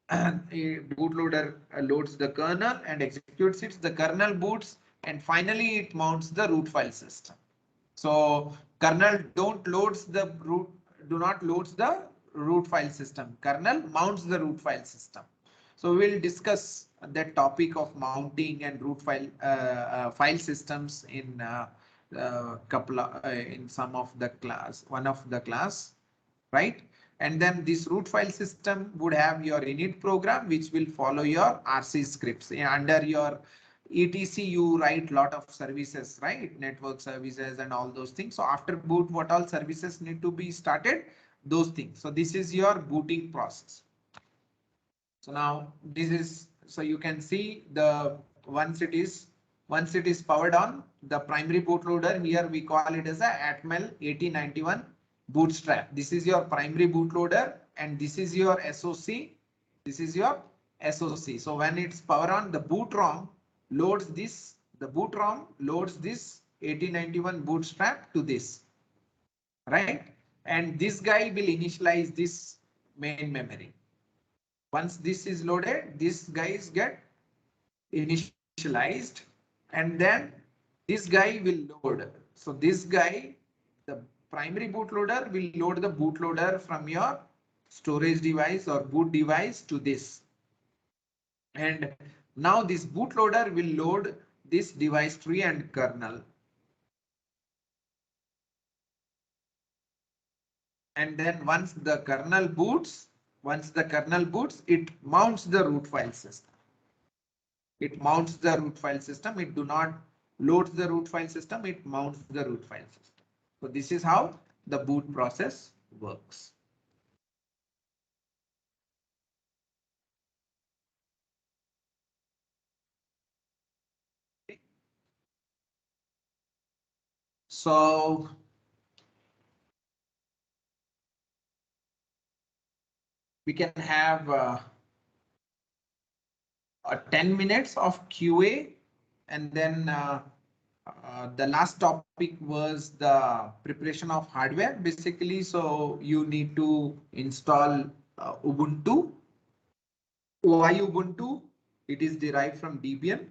bootloader loads the kernel and executes it. The kernel boots, and finally it mounts the root file system. So kernel do not loads the root file system. Kernel mounts the root file system. So we will discuss that topic of mounting and root file systems in in some of the class, right? And then this root file system would have your init program, which will follow your RC scripts. Under your ETC, you write lot of services, right? Network services and all those things. So after boot, what all services need to be started? Those things. So this is your booting process. So now this is, so you can see the once it is Once it is powered on, the primary bootloader, here we call it as a Atmel 8091 bootstrap. This is your primary bootloader and this is your SOC. This is your SOC. So when it's power on, the boot ROM loads this, the boot ROM loads this 8091 bootstrap to this, right? And this guy will initialize this main memory. Once this is loaded, these guys get initialized and then this guy will load. So this guy, the primary bootloader will load the bootloader from your storage device or boot device to this. And now this bootloader will load this device tree and kernel. And then once the kernel boots, it mounts the root file system. It mounts the root file system. It do not load the root file system. It mounts the root file system. So this is how the boot process works. So we can have 10 minutes of QA, and then the last topic was the preparation of hardware basically. So you need to install Ubuntu. Why Ubuntu? It is derived from Debian.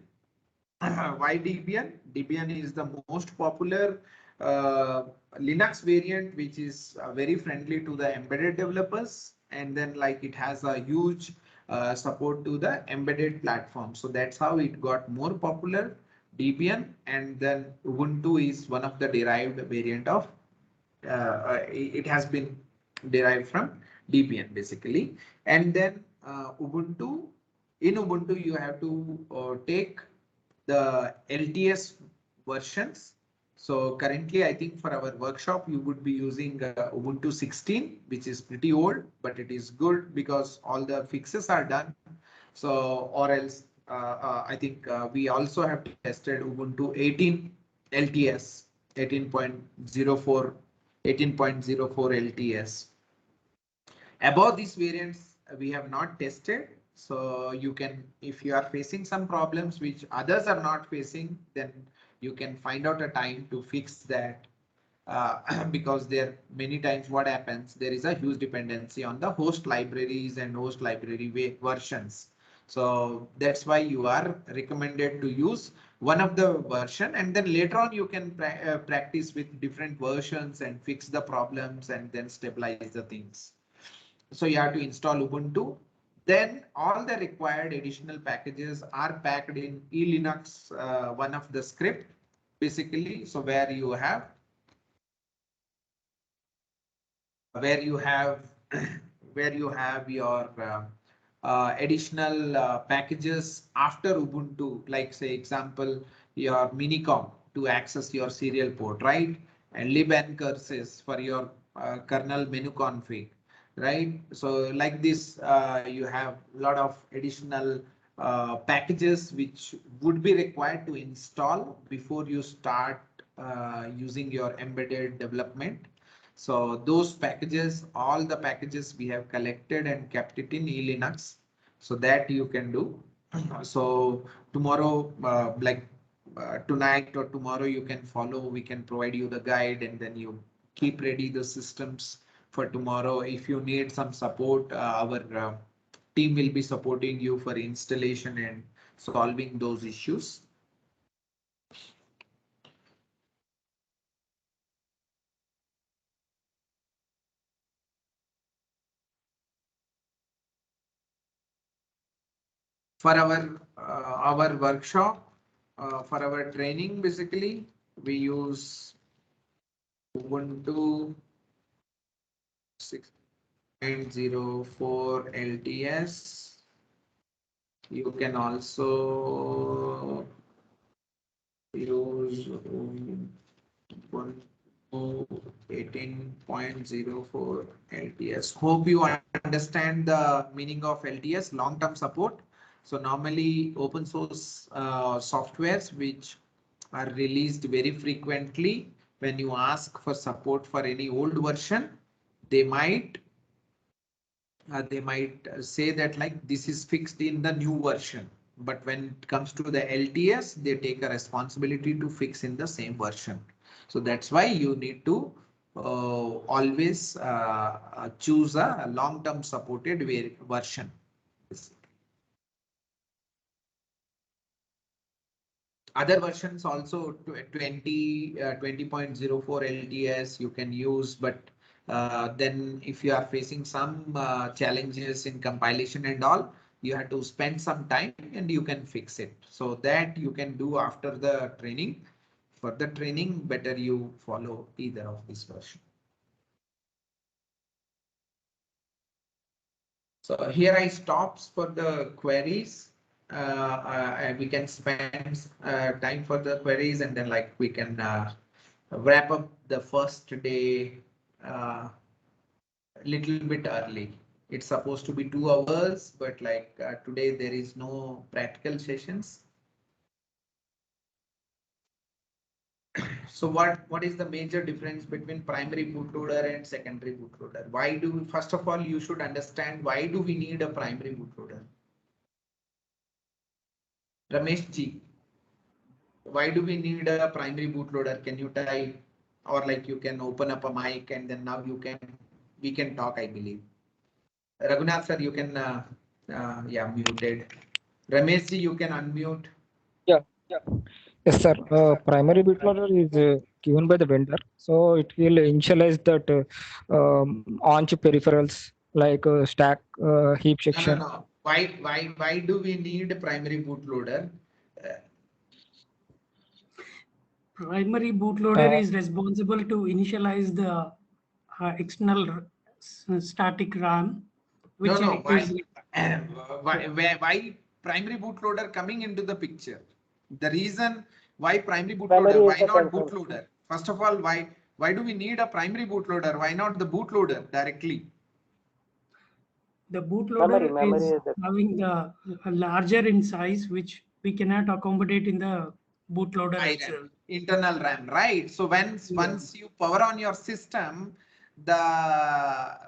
Why Debian? Debian is the most popular Linux variant, which is very friendly to the embedded developers. And then like it has a huge support to the embedded platform. So that's how it got more popular, Debian. And then Ubuntu is one of the derived variant of, it has been derived from Debian basically. And then Ubuntu, in Ubuntu, you have to take the LTS versions. So currently, I think for our workshop, you would be using Ubuntu 16, which is pretty old, but it is good because all the fixes are done. So, or else, I think we also have tested Ubuntu 18 LTS, 18.04 LTS. Above these variants, we have not tested. So you can, if you are facing some problems which others are not facing, then you can find out a time to fix that. Because there many times what happens, there is a huge dependency on the host libraries and host library versions. So that's why you are recommended to use one of the version, and then later on you can practice with different versions and fix the problems and then stabilize the things. So you have to install Ubuntu. Then all the required additional packages are packed in eLinux, one of the script basically. So where you have your additional packages after Ubuntu, like say example, your Minicom to access your serial port, right? And libncurses for your kernel menu config, right? So like this, you have a lot of additional packages which would be required to install before you start using your embedded development. So those packages, all the packages we have collected and kept it in eLinux, so that you can do. So tomorrow, tonight or tomorrow, you can follow. We can provide you the guide, and then you keep ready the systems for tomorrow. If you need some support, our team will be supporting you for installation and solving those issues. For our workshop, for our training, basically, we use Ubuntu 6.04 LTS. You can also use Ubuntu 18.04 LTS. Hope you understand the meaning of LTS, long-term support. So normally open source softwares which are released very frequently, when you ask for support for any old version, they might say that like this is fixed in the new version. But when it comes to the LTS, they take a responsibility to fix in the same version. So that's why you need to always choose a long-term supported version. Other versions also 20.04 LTS you can use, but then if you are facing some challenges in compilation and all, you have to spend some time and you can fix it. So that you can do after the training. For the training, better you follow either of this version. So here I stops for the queries. We can spend time for the queries, and then like we can wrap up the first day a little bit early. It's supposed to be 2 hours, but like today there is no practical sessions. So what is the major difference between primary bootloader and secondary bootloader? Why do, first of all, you should understand why do we need a primary bootloader? Ramesh ji, why do we need a primary bootloader? Can you type, or like you can open up a mic and then now we can talk, I believe. Raghunath sir, you can yeah, muted. Ramesh ji, you can unmute. Yeah. Yes, sir. Primary bootloader is given by the vendor, so it will initialize that on-chip peripherals like stack, heap No, no, section. no. Why do we need a primary bootloader? Primary bootloader Uh, is responsible to initialize the external static RAM, which No, is why primary bootloader coming into the picture? The reason why primary bootloader, Primary is why the not console. bootloader? First of all, why do we need a primary bootloader? Why not the bootloader directly? the bootloader Memory is is the having the larger in size, which we cannot accommodate in the bootloader RAM, itself. internal RAM, right? So Yeah. once you power on your system, the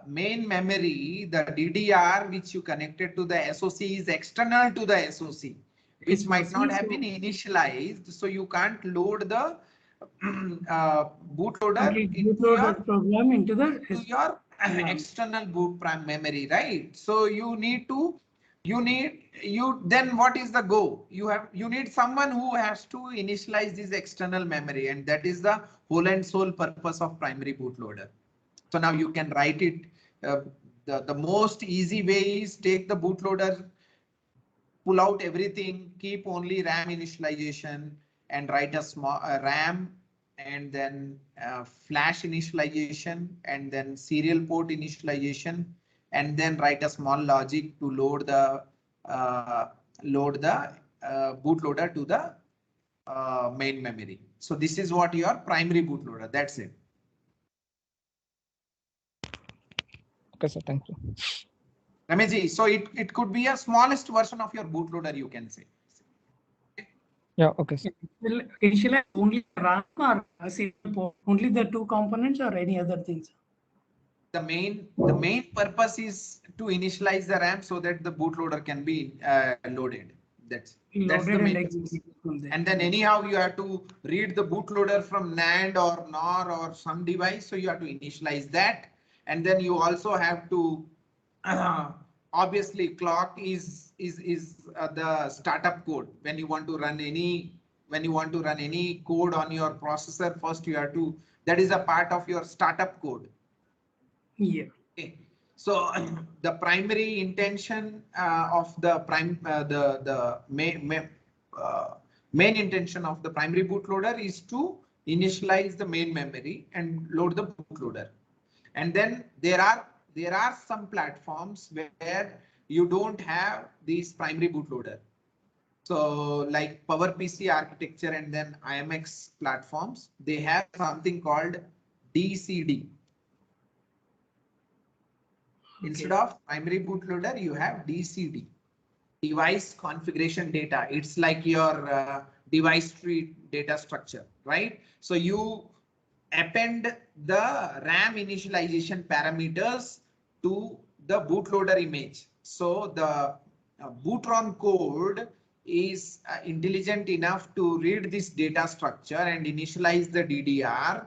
main memory, the DDR which you connected to the SOC is external to the SOC, which might SOC, not have so been initialized. So you can't load the bootloader complete into bootloader program into the your RAM. external boot prime memory, right? So you need to then what is the go? You need someone who has to initialize this external memory, and that is the whole and sole purpose of primary bootloader. So now you can write it. The most easy way is take the bootloader, pull out everything, keep only RAM initialization, and write a small RAM, and then flash initialization, and then serial port initialization, and then write a small logic to load the uh, bootloader to the main memory. So this is what your primary bootloader. That's it. Okay, sir. Thank you. Ramesh, so it could be a smallest version of your bootloader, you can say. Yeah. Okay, sir. Will initialize only RAM or serial port, only the two components or any other things? The main purpose is to initialize the RAM so that the bootloader can be loaded. That's the Loaded and main purpose. executed from there. And then anyhow you have to read the bootloader from NAND or NOR or some device, so you have to initialize that, and then you also have to obviously clock is the startup code. When you want to run any code on your processor, first you have to, that is a part of your startup code. Yeah. Okay. So the primary intention of the main intention of the primary bootloader is to initialize the main memory and load the bootloader. And then there are some platforms where you don't have these primary bootloader. So like PowerPC architecture and then IMX platforms, they have something called DCD. Instead of primary bootloader, you have DCD. device configuration data. It's like your device tree data structure, right? So you append the RAM initialization parameters to the bootloader image. So the bootron code is intelligent enough to read this data structure and initialize the DDR.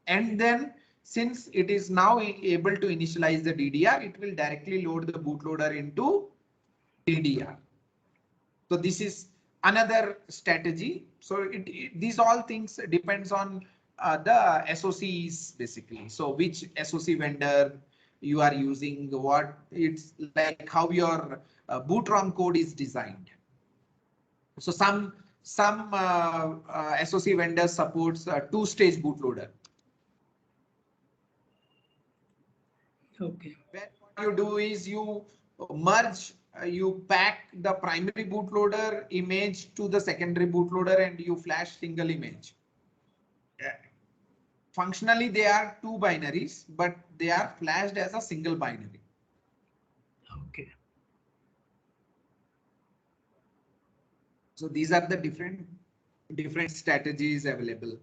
And then since it is now able to initialize the DDR, it will directly load the bootloader into DDR. So this is another strategy. So these all things depends on the SOCs basically. So which SOC vendor you are using, what it's like, how your bootron code is designed. So some SOC vendors supports a two-stage bootloader. Okay. Where what you do is you merge, you pack the primary bootloader image to the secondary bootloader and you flash single image. Functionally, they are two binaries, but they are flashed as a single binary. Okay. So these are the different strategies available.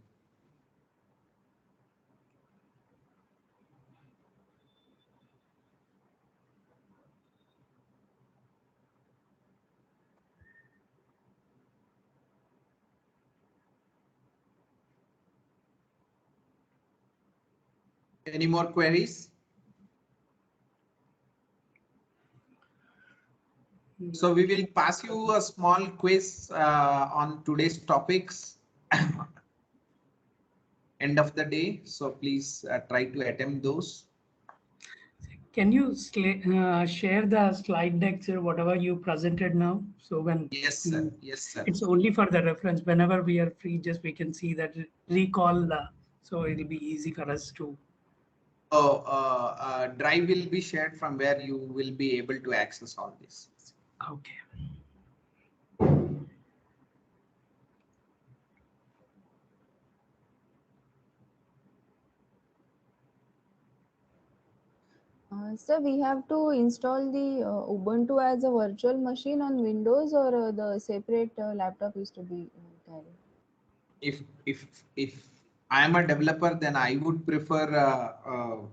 Any more queries? So we will pass you a small quiz on today's topics. End of the day. So please try to attempt those. Can you share the slide deck, sir, whatever you presented now? So when Yes, sir. Yes, sir. It's only for the reference. Whenever we are free, just we can see that, recall. So it'll be easy for us to. Drive will be shared from where you will be able to access all this. Okay. So we have to install the Ubuntu as a virtual machine on Windows, or the separate laptop is to be carried? If I am a developer, then I would prefer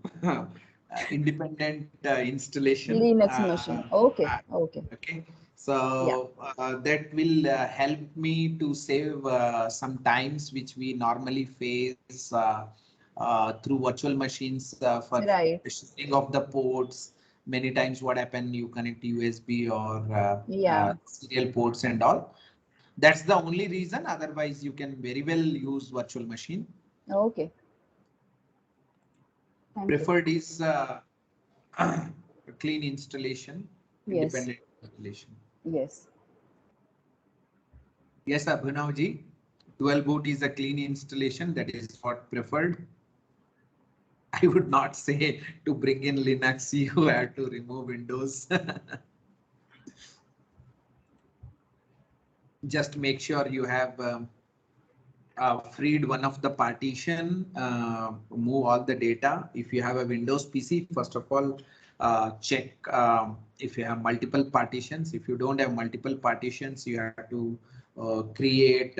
independent installation. Linux machine. Okay. Okay. Okay. So that will help me to save some times which we normally face through virtual machines for Right. shifting of the ports. Many times what happen, you connect USB or serial ports and all. That's the only reason. Otherwise, you can very well use virtual machine. Okay. Preferred is clean installation, independent installation. Yes. Yes, Abhinavji, dual boot is a clean installation. That is what preferred. I would not say to bring in Linux, you have to remove Windows. Just make sure you have freed one of the partition, move all the data. If you have a Windows PC, first of all, check if you have multiple partitions. If you don't have multiple partitions, you have to create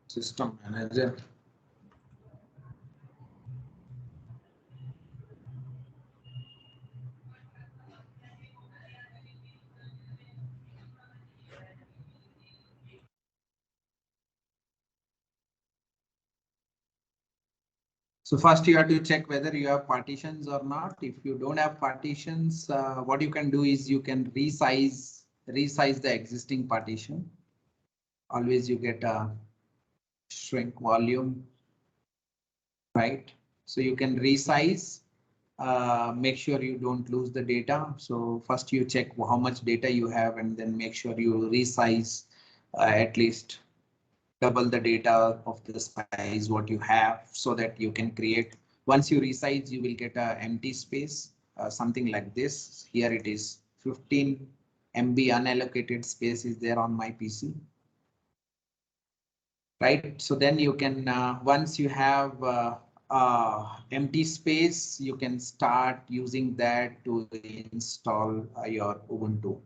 system manager. So first you have to check whether you have partitions or not. If you don't have partitions, what you can do is you can resize the existing partition. Always you get a shrink volume, right? So you can resize, make sure you don't lose the data. So first you check how much data you have and then make sure you resize at least double the data of the size what you have so that you can create Once you resize, you will get a empty space, something like this. Here it is 15 MB unallocated space is there on my PC. Right, so then you can, once you have empty space, you can start using that to install your Ubuntu.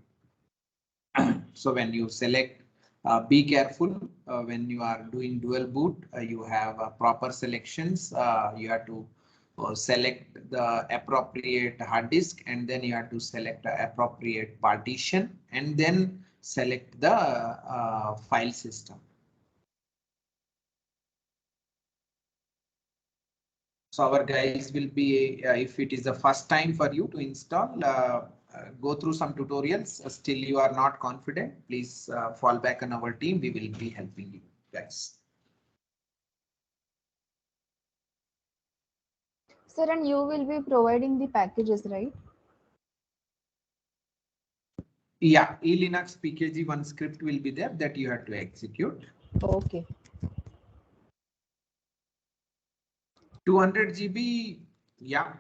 So when you select, be careful when you are doing dual boot, you have proper selections. You have to select the appropriate hard disk, and then you have to select the appropriate partition, and then select the file system. So our guys will be, if it is the first time for you to install, go through some tutorials. Still you are not confident, please fall back on our team. We will be helping you guys. Sir, and you will be providing the packages, right? Yeah, eLinux PKG1 script will be there that you have to execute. Okay. 200 GB, yeah.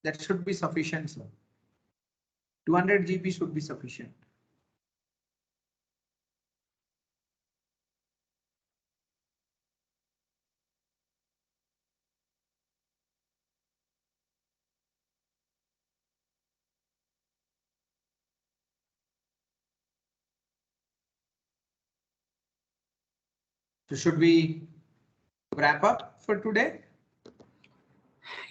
That should be sufficient, sir. 200 GB should be sufficient. So should we wrap up for today?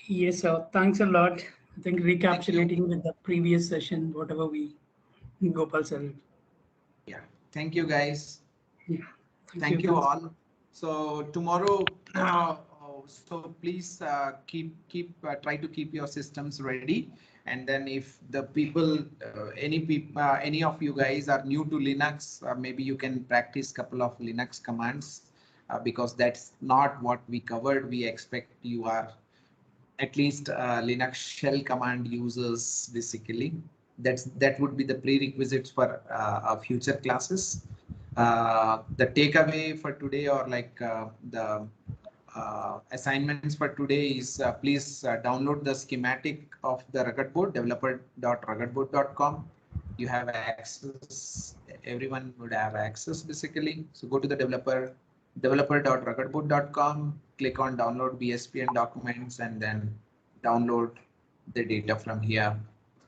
Yes, sir. Thanks a lot. I think recapitulating with the previous session, whatever we, Gopal sir. Yeah, thank you guys. Yeah. Thank you all. So tomorrow, so please try to keep your systems ready. And then if the people, any of you guys are new to Linux, maybe you can practice couple of Linux commands because that's not what we covered. We expect you are at least Linux shell command users basically. That would be the prerequisites for our future classes. The takeaway for today, or like the assignments for today, is please download the schematic of the RuggedBoard, developer.ruggedboard.com. You have access, everyone would have access basically. So go to the developer.ruggedboard.com, click on download BSP and documents, and then download the data from here.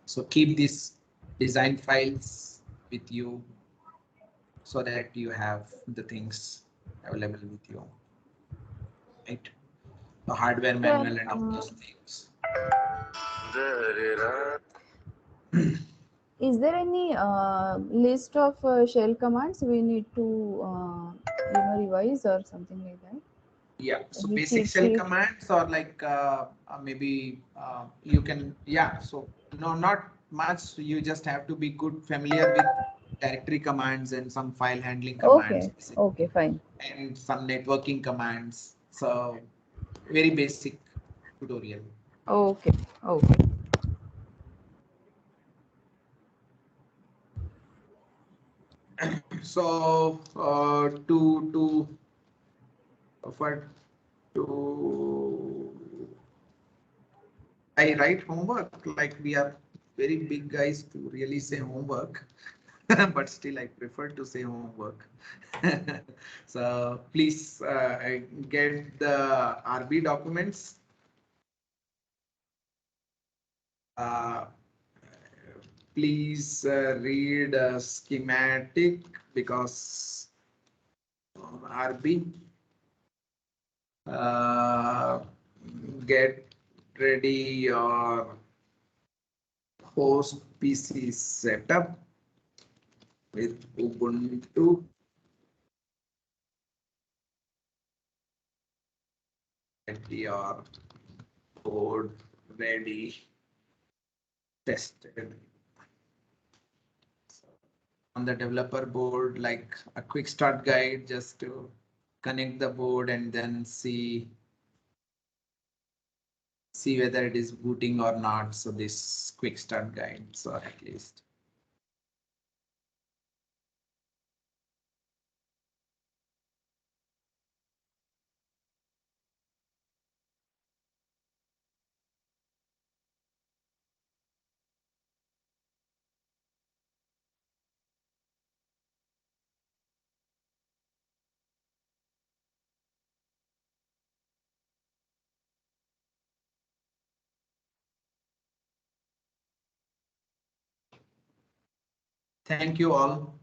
So keep these design files with you so that you have the things available with you, right? The hardware manual and all those things. Is there any list of shell commands we need to revise or something like that? Yeah, so Any basic cheat shell sheet? commands, or like maybe you can, yeah, so no, not much. You just have to be good familiar with directory commands and some file handling commands, Okay. Okay, fine. and some networking commands. So very basic tutorial. Okay. Okay. So for to I write homework, like we are very big guys to really say homework, but still I prefer to say homework. So please get the RB documents. Uh, please read schematic, because RB. Get ready your host PC setup with Ubuntu. Get your board ready, tested. On the developer board, like a quick start guide, just to connect the board and then see whether it is booting or not. So this quick start guide, so at least. Thank you all.